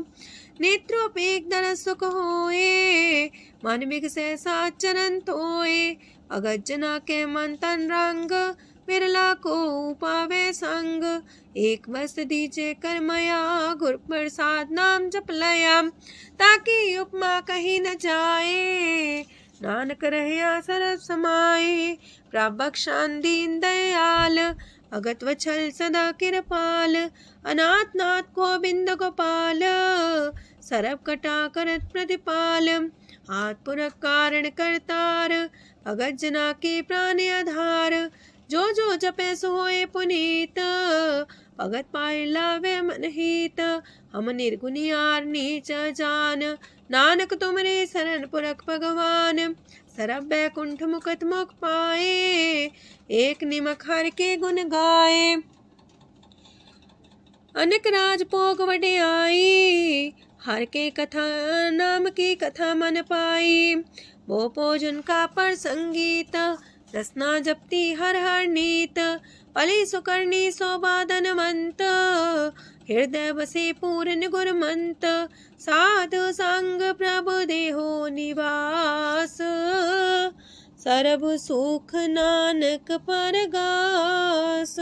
नेत्रोपेक दर सुख होए, मन बिगसे सात चरण तोए। अगत जना के मन तन रंग, बिरला को पावे संग। एक बस दीजे कर मया, गुर प्रसाद नाम जप लया। ताकि उपमा कहीं न जाए, नानक रहया सरस समाए। प्रभ बख्शान दीन दयाल, अगत वछल सदा कृपाल। अनाथ नाथ गोविंद गोपाल, सरब कटा करत प्रतिपाल। हाथ पुरख कारण करतार, भगत जना के प्राण आधार। जो जो जपे सो होए पुनीत, भगत पाए लावे मन हित। हम निर्गुनियार नीच जान, नानक तुमरे शरण पुरख भगवान। सरब बैकुंठ मुकत मुख पाए, एक निमक हर के गुण गाए। अनेक राज भोग वड्याई, हर के कथा नाम की कथा मन पाई। वो भोजन का पर संगीत, रसना जपती हर हर नीत। पली सुकर्णी शोभा धनवंत, हृदय बसे पूर्ण गुरमंत। साधु संग प्रभु देहो निवास, सरब सुख नानक परगास।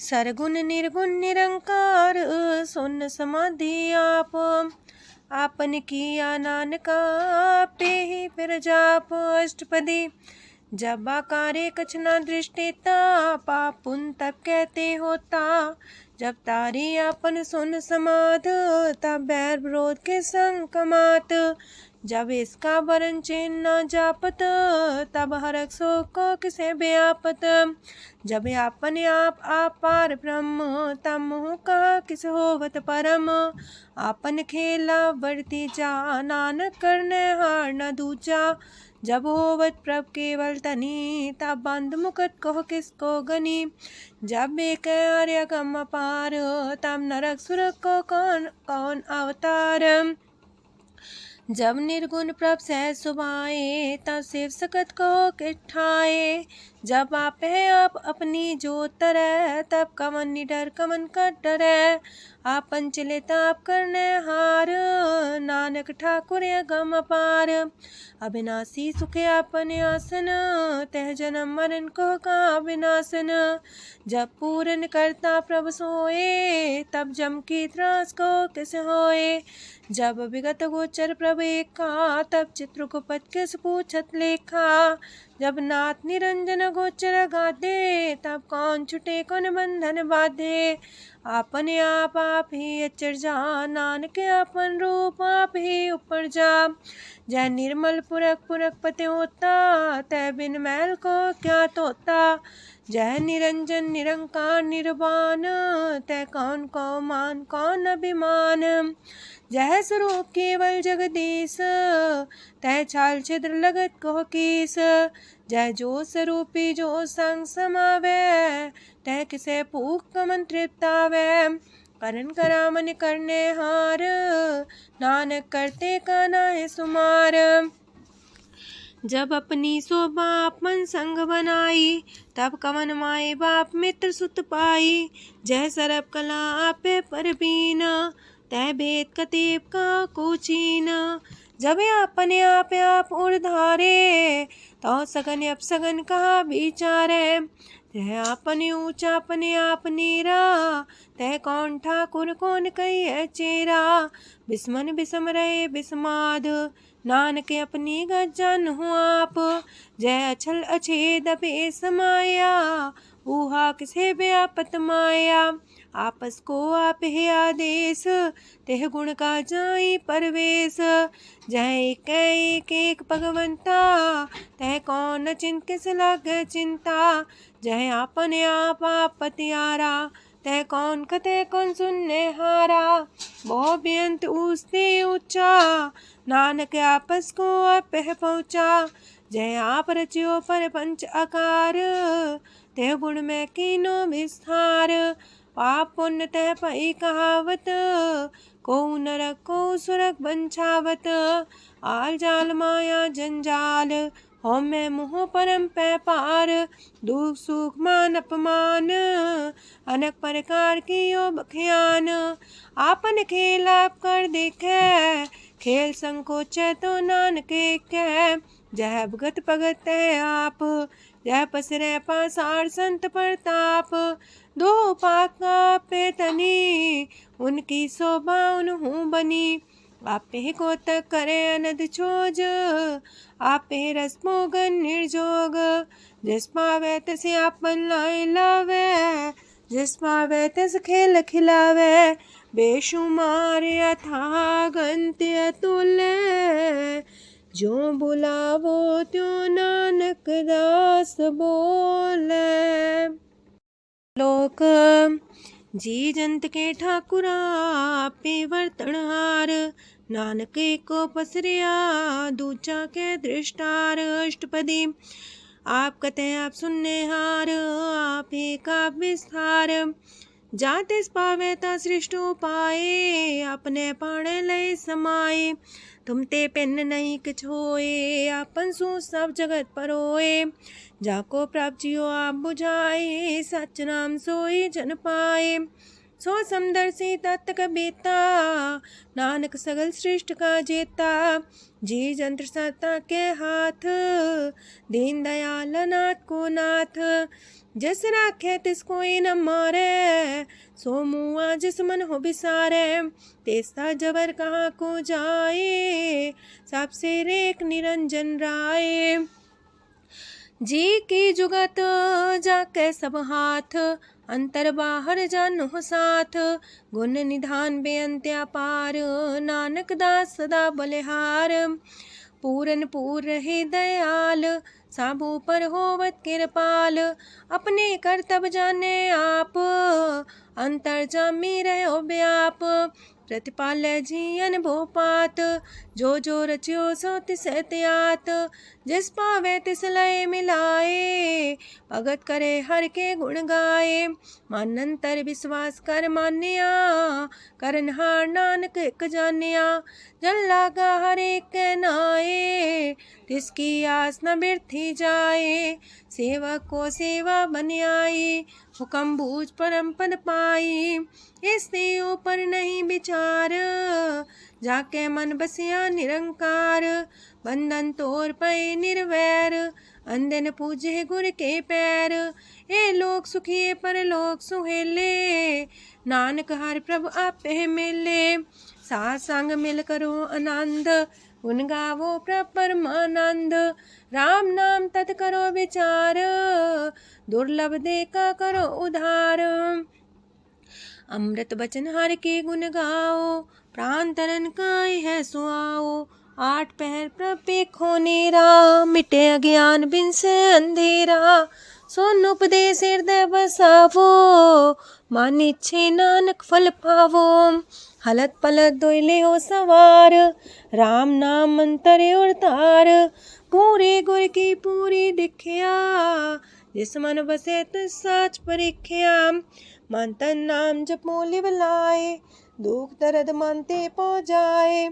सरगुण निर्गुण निरंकार, सुन समाधि आप। आपन किया नानका, पे ही फिर जाप अष्टपदी। जब आकारे कछ न दृष्टिता, पाप पुन तब कहते होता। जब तारी आपन सुन समाध, तब बैर विरोध के संग कमात। जब इसका वरण चिन्ह न जापत, तब हरक शोक को किसे व्यापत। जब आपने आप पार ब्रह्म, तब मोह का किस होवत परम। आपन खेला वर्ती जा, नानक करने हार न दूजा। जब होवत प्रभ केवल तनी, तब बंद मुकट कहो किसको गनी। जब एक आर्य गम पार, तब नरक सुरक को कौन कौन अवतार। जब निर्गुण प्रभ सहज सुभाए, तब शिव सकत को किठाए। जब आप है आप अपनी जो तरह, तब कमन निडर कमन का डरे। आपन चले ताप करने हार, नानक ठाकुर गम अपार। अविनाशी सुखे आपन आसन, तह जन्म मरण को का विनाशन। जब पूरन करता प्रभु सोए, तब जम की त्रास को किस होए। जब विगत गोचर प्रभु एका, तब चित्रकूपत किस पूछत लेखा। जब नाथ निरंजन गोचर गाधे, तब कौन छुटे कौन बंधन बाधे। आपने आप ही अचर जा, नानक आपन रूप आप ही ऊपर जा। जय निर्मल पुरख पुरख पते होता, तय बिन मैल को क्या तोता। जय निरंजन निरंकार निर्वाण, तय कौन को मान कौन अभिमान। जय स्वरूप केवल जगदीश, तय छाल छिद्र लगत को कीस। जय जो स्वरूपी जो संग समावे, तय किसे पूक कमन तृप्तावे। करण करामन करने हार, नानक करते का नाहि सुमार। जब अपनी शोभा आपन संग बनाई, तब कवन माए बाप मित्र सुत पाई। जय सरब कला आपे परबीन, तय भेद कतीब का कोचीन। जब अपने आप उड़धारे, तो सगन अपसगन कहा विचारे। तह अपने ऊंचा अपने आप नीरा, तह कौन ठाकुर कौन कही चेरा। बिस्मन बिसम रहे बिस्माद, नानक अपनी गजन हो आप, जय अछल अछेद पे समाया, ऊहा किसे व्यापत माया, आपस को आप है आदेश, तेह गुण का जाई परवेश, जय एक एक भगवंता, तह कौन चिंत किस लागे चिंता, जय आपने आप पतियारा, तह कौन कते कौन सुनने हारा, बहु बेअंत उसने ऊंचा, नानक आपस को आप पहुँचा, जय आप रचियो पर पंच आकार, तह गुण में कीनो विस्तार, पाप पुण्य तह पई कहावत, को नरक को सुरक बंछावत, आल जाल माया जंजाल, हो मैं मुँह परम पै पार, दुख सुख मान अपमान, अनेक प्रकार की यो बखियान, आपन खेल आप कर देखे, खेल संकोच तो नानक कह, जय भगत भगत है आप, जय पसरे पासार संत प्रताप, दो पाका पे तनी, उनकी शोभा उन्हू बनी, आपे को तक करे अनद छोज, आपे रस मोगन निर्जोग, जिस पावे तिस आपन लाई लावे, जिस पावे तिस खेल खिलावे, बेशुमार अथाह गंत अतुल्य, जो बुलावो त्यों नानक दास बोले। लोक जी जंत के ठाकुरा आपे वर्तनहार, नानक को पसरिया दूचा के दृष्टार, अष्टपदी आप कते आप सुनने हार, आप का विस्तार, जाते पावे ता सृष्टो पाए, अपने पाणे लय समाए, तुम ते पिन नहीं किछ होए, आपन सु सब जगत परोए, जाको प्राप्त जियो आप बुझाए, सच नाम सोई जन पाए, सो समदर्शी तत्क बेता, नानक सगल सृष्ट का जेता, जी जंत्र सत्ता के हाथ, दीन दयाल नाथ को नाथ, जिस राखे तिस कोई न मारे, सो मुआ जिस मन हो बिसारे, तेसा जबर कहाँ को जाए, सबसे रेख निरंजन राय, जी की जुगत जाके सब हाथ, अंतर बाहर जानो साथ, गुण निधान बेअंत्या पार, नानक दास सदा बलिहार, पूरन पूर रहे दयाल, साबू पर होवत कृपाल, अपने कर्तव्य जाने आप, अंतर जामी रहो व्याप, प्रतिपाल्य जीयन भोपात, जो रचियो सो तिस त्यात, जिस पावे तिस लय मिलाए, भगत करे हर के गुण गाए, मानंतर विश्वास कर मान्या, करनहार नानक एक जान्या, जल लागा हर एक नाए, तिसकी आस न बिरथी जाए, सेवक को सेवा बन आई, हुक्म बूझ परम पद पाई, इससे ऊपर नहीं विचार, जाके मन बसिया निरंकार, बंधन तोड़ पे निर्वैर, अंधन पूजे गुर के पैर, ए लोग सुखिए पर लोग सुहेले, नानक हर प्रभु आपे मिले, साथ संग मिल करो आनंद, गुण गावो प्रभ परमानंद, राम नाम तत् करो विचार, दुर्लभ देखा करो उधार, अमृत बचन हर के गुण गाओ, प्राण तरन काय है सुआओ, आठ पहर प्रभ पेखो नेरा, मिटे अज्ञान बिन से अंधेरा, सोन उपदेश हृदय बसावो, मान इच्छे नानक फल पावो, हलत पलत दोइले हो सवार, राम नाम मंतरे उड़तार, पूरे गुर की पूरी दिखिया, जिस मन बसे तिस साच परिख्या, मन तन नाम जपो लिव लाए, दुख दर्द मानते पो जाए,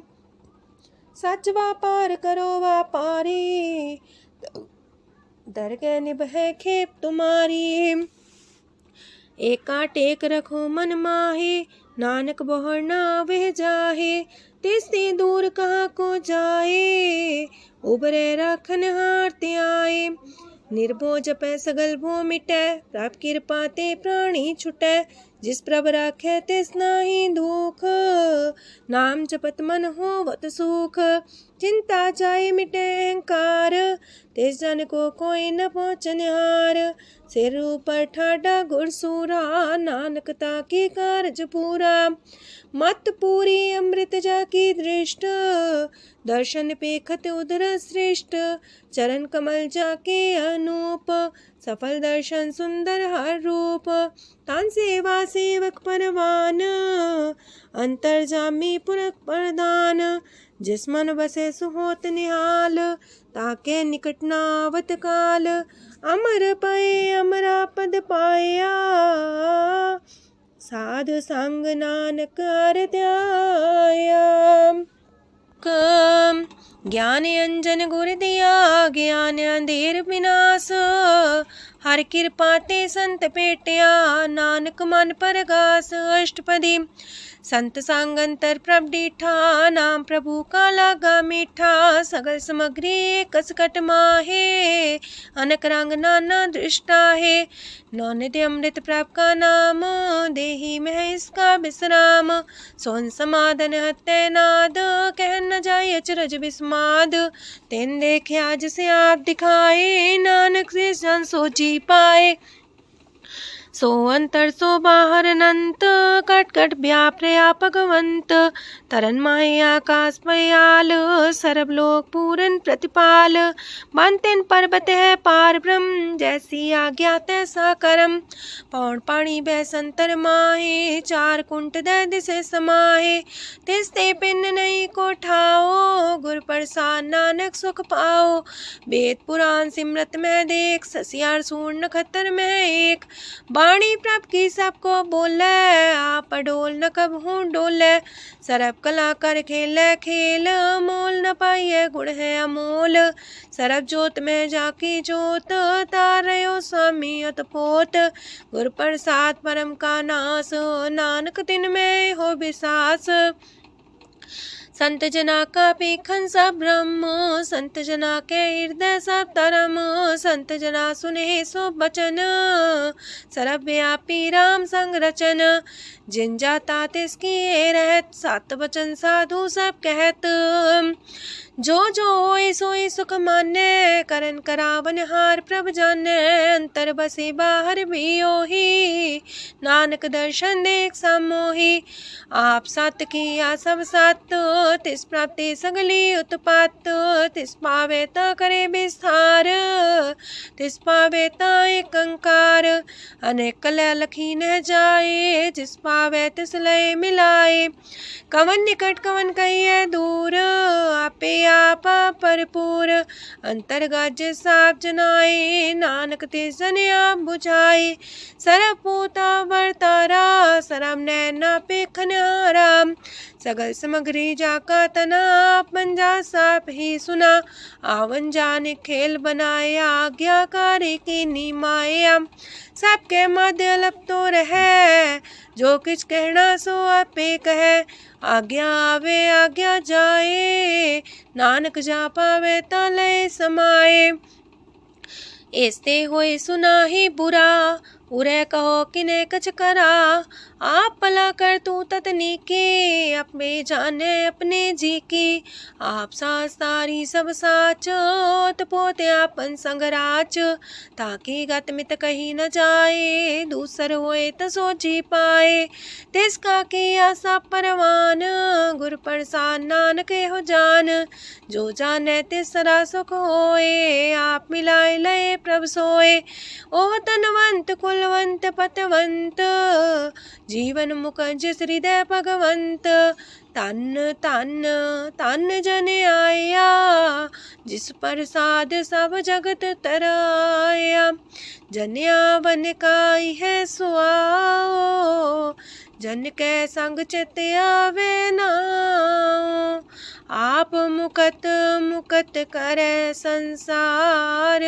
सच व्यापार करो व्यापारी, दरगह निभे खेप तुम्हारी, एका टेक रखो मन माहे, नानक बहुर ना वह जाहे, तिससे दूर कहाँ को जाए, उबरे राखन हार ते आए, निर्भो जपै सगल भो मिटै, प्रभ कृपा ते प्राणी छुटै, जिस प्रभ राखै तिस नाहि दुख, नाम जपत मन होवत सुख, चिंता जाए मिटे अहंकार, तिस जन को कोई न पहुँचनिहार। सिर ऊपर ठाडा गुरसूरा, नानक ताकी कारज पूरा। मत पूरी अमृत जाकी दृष्ट, दर्शन पेखत उदर श्रेष्ठ। चरण कमल जाके अनूप, सफल दर्शन सुंदर हर रूप। तान सेवा सेवक परवान, अंतर जामी पुरख प्रदान। जिस मन बसे सुहोत निहाल, ताके निकट नावत काल। अमर पाए अमरा पद पाया, साध संग नानक हर ध्याया। ज्ञान अंजन गुर दिया, ज्ञान अंधेर विनाश। हर कृपा ते संत पेटिया, नानक मन परगास। अष्टपदी संत संग अंतर प्रभ डीठा, नाम प्रभु का लागा मीठा। सगल सामग्री कसकट माहे, अनक रंग नाना दृष्टा है। नौनिधि अमृत प्रभ का नाम, देही में इसका विश्राम। सोन समाधन हत्ते नाद, कह न जाए अचरज विस्माद। तेन देखे आज से आप दिखाए, नानक से जन सो जी पाए। सो अंतर सो बाहर अनंत, कट कट व्याप रहा भगवंत। तरन माहे आकाश पयाल, सरब लोक पूरन प्रतिपाल। बनतेन पर्वत है पार ब्रह्म, जैसी आज्ञा तैसा करम। पौन पाणी बैसंतर माहे, चार कुंट दे दिसे समाहे। तिसते पिन नहीं को ठाओ, गुर प्रसाद नानक सुख पाओ। वेद पुराण सिमरत में देख, ससियार सूर नखत्तर में एक। वाणी प्रभ की सबको बोले, आप डोल न कब हूँ डोले। सरब कला कर खेले खेल, मोल न पाइए गुण है अमोल। सरब जोत में जाकी जोत, तारयो स्वामी अतपोत। गुर प्रसाद परम का नास, नानक दिन में हो विसास। संत जना का पेखन सब ब्रह्म, संत जना के हृदय सब धर्म। संत जना सुने सो बचन, सरब व्यापी राम संग रचन। जिन जाता तिसकी रहत, सात वचन साधु सब कहत। जो जो होए सोए सुख माने, करन करावन हार प्रभ जाने। अंतर बसे बाहर भी ओही, नानक दर्शन देख समोही। आप सत किया सब सत, तिस प्राप्ति सगली उत्पात। तिस पावे ता करे विस्तार, तिस पावे ता एक अंकार। अनेक कला लखी न जाए, जिस पावे तिस लय मिलाए। कवन निकट कवन कहिए दूर, आपे आपा भरपूर। अंतर गाज साप जनाए, नानक तिस जन आप बुझाए। सरब पूता वर्तारा, सरब नैना पेखनारा। सगल सामग्री जाका तना, आपन जा साप ही सुना। आवन जाने खेल बनाया, आज्ञाकारी की निमाया। सबके मध्य अलप तो रहे, जो किछ कहना सो आपे कहे। आज्ञा आवे आज्ञा जाए, नानक जा पावे ता लय समाए। ऐसे होए सुना ही बुरा, उरे कहो किने कछ करा। आप भला कर तू ततनी के, अपने जाने अपने जी की। आप सास तारी सब साच, पोते आपन संगराच। ताकि गत मित कही न जाए, दूसर होए त सो जी पाए। तिसका किया सब परवान, गुर प्रसाद नानक हो जान। जो जाने तिसरा सुख होए, आप मिलाए लय प्रभ सोए। ओह तनवंत कुलवंत पतवंत, जीवन मुकज हृदय भगवंत। तन तन तन जन आया, जिस प्रसाद सब जगत तराया। जन्या बन काई है सुआओ, जन के संग चित आवे नाओ। आप मुकत मुकत करे संसार,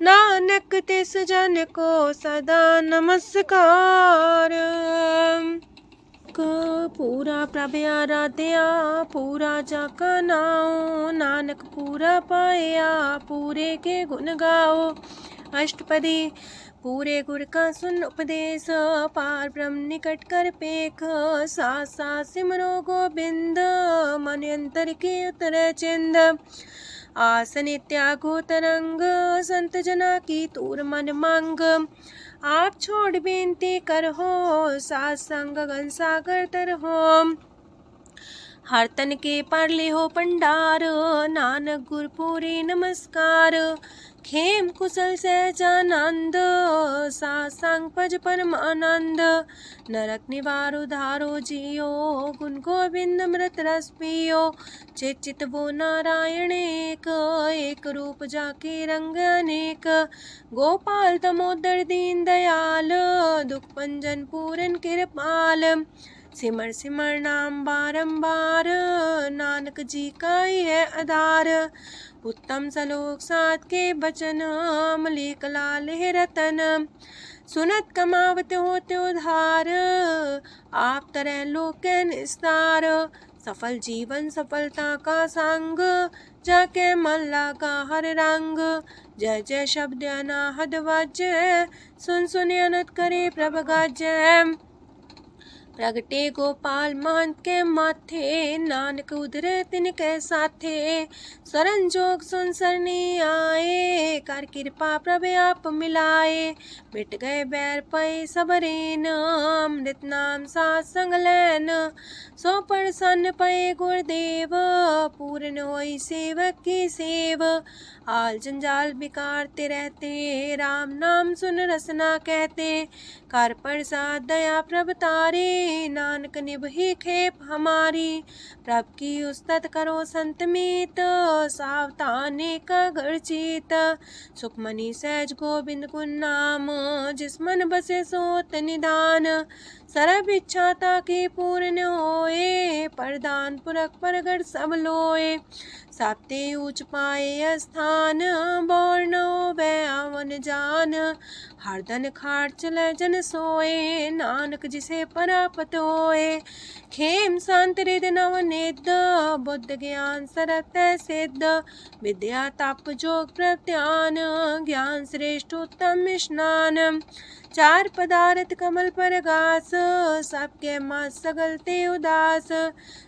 नानक तिस जन को सदा नमस्कार। पूरा प्रभ आराध्या, पूरा जाका नाओ। नानक पूरा पाया, पूरे के गुण गाओ। अष्टपदी पूरे गुर का सुन उपदेश, पार ब्रह्म निकट कर पेख। साथ साथ सिमरो गोबिंद, मन अंतर की उतरे चिंद। आसन त्यागो तरंग, संत जना की तूर मन मांग। आप छोड़ बेनती कर हो, सात संग गगन सागर तर हो। हर तन के पर ले हो पंडार, नानक गुर पूरी नमस्कार। खेम कुशल सहजानंद, सासंग पज परमानंद। नरक निवार उधारो जियो, गुण गोविंद मृत रस पियो। चित वो नारायण एक, एक रूप जाके रंग अनेक। गोपाल दामोदर दीन दयाल, दुख पंजन पूरन कृपाल। सिमर सिमर नाम बारंबार, नानक जी का ही है आधार। उत्तम सलोक साध के बचन, अमलीक लाल है रतन। सुनत कमावत होते उधार, आप तरह लोक निस्तार। सफल जीवन सफलता का संग, जाके मन लागा हर रंग। जय जय शब्द अनाहद वाजय, सुन सुन अनत करे प्रभ गाजय। प्रगटे गोपाल महंत के माथे, नानक उधरे तिनके साथे। शरण जोग सुन सरनी आए, कर कृपा प्रभ आप मिलाए। मिट गए बैर पै सबरेन, अमृत नाम साथ संग लैन। सो प्रसन्न पै गुरुदेव, पूर्ण होई सेवक की सेव। आल जंजाल बिकारते रहते, राम नाम सुन रसना कहते। कर प्रसाद दया प्रभ तारे, नानक निभही खेप हमारी। प्रभ की उस्तत करो संत मीत, सावधाने का घर चीत। सुखमनी सहज गोविंद गुण नाम, जिस मन बसे सोत निधान। सर्व इच्छा ताकी पूर्ण होए, प्रदान पुरख परगट सब लोए। साप्ते ऊंच पाए स्थान, बोर न होवे आवन जान। हरदन खाट चले जन सोए, नानक जिसे परापत होए। खेम शांत हृद नव निध, बुद्ध ज्ञान सरत सिद्ध। विद्या तप जोग प्रत्यान, ज्ञान श्रेष्ठ उत्तम स्नान। चार पदार्थ कमल पर घास, सबके मास सगलते उदास।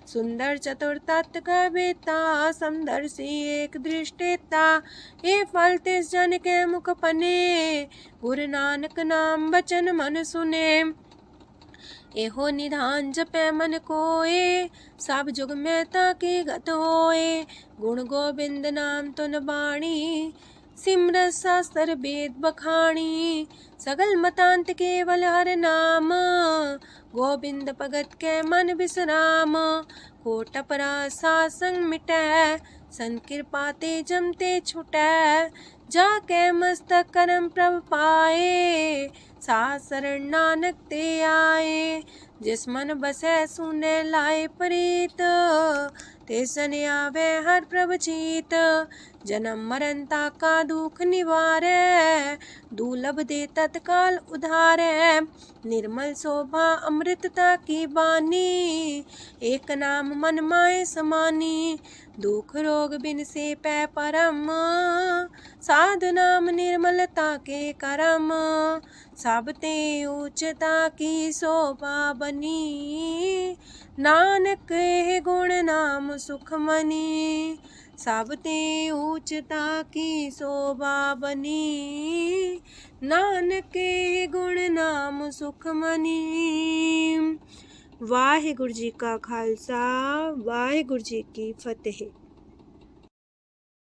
सुंदर चतुर तत्व का बेता, समदर्शी एक दृष्टिता। ये फल तिस जन के मुख पने, गुरु नानक नाम बचन मन सुने। एहो निधान जपै मन कोए, सब जुग में ताकी गत होए। गुण गोविंद नाम तुन बाणी, सिमरत शास्त्र वेद बखाणी। सगल मतांत केवल हर नाम, गोविंद भगत के मन विश्राम। कोट अपराध सात संग मिटै, संत कृपा ते जमते छुटै। जाके मस्तक करम प्रभ पाए, साथ शरण नानक ते आए। जिस मन बसै सुने लाए प्रीत, ते सन आवे हर प्रभ चीत। जन्म मरण ताका दुख निवारै, दुर्लभ दे तत्काल उधारै। निर्मल शोभा अमृतता की बानी, एक नाम मन माए समानी। दुख रोग बिन से पै परम, साधु नाम निर्मलता के करम। सब ते उच्चता की शोभा बनी, नानक है गुण नाम सुखमनी। सब ते उच्चता की शोभा बनी, नानक है गुण नाम सुखमनी। वाहिगुरु जी का खालसा, वाहिगुरु जी की फतेह।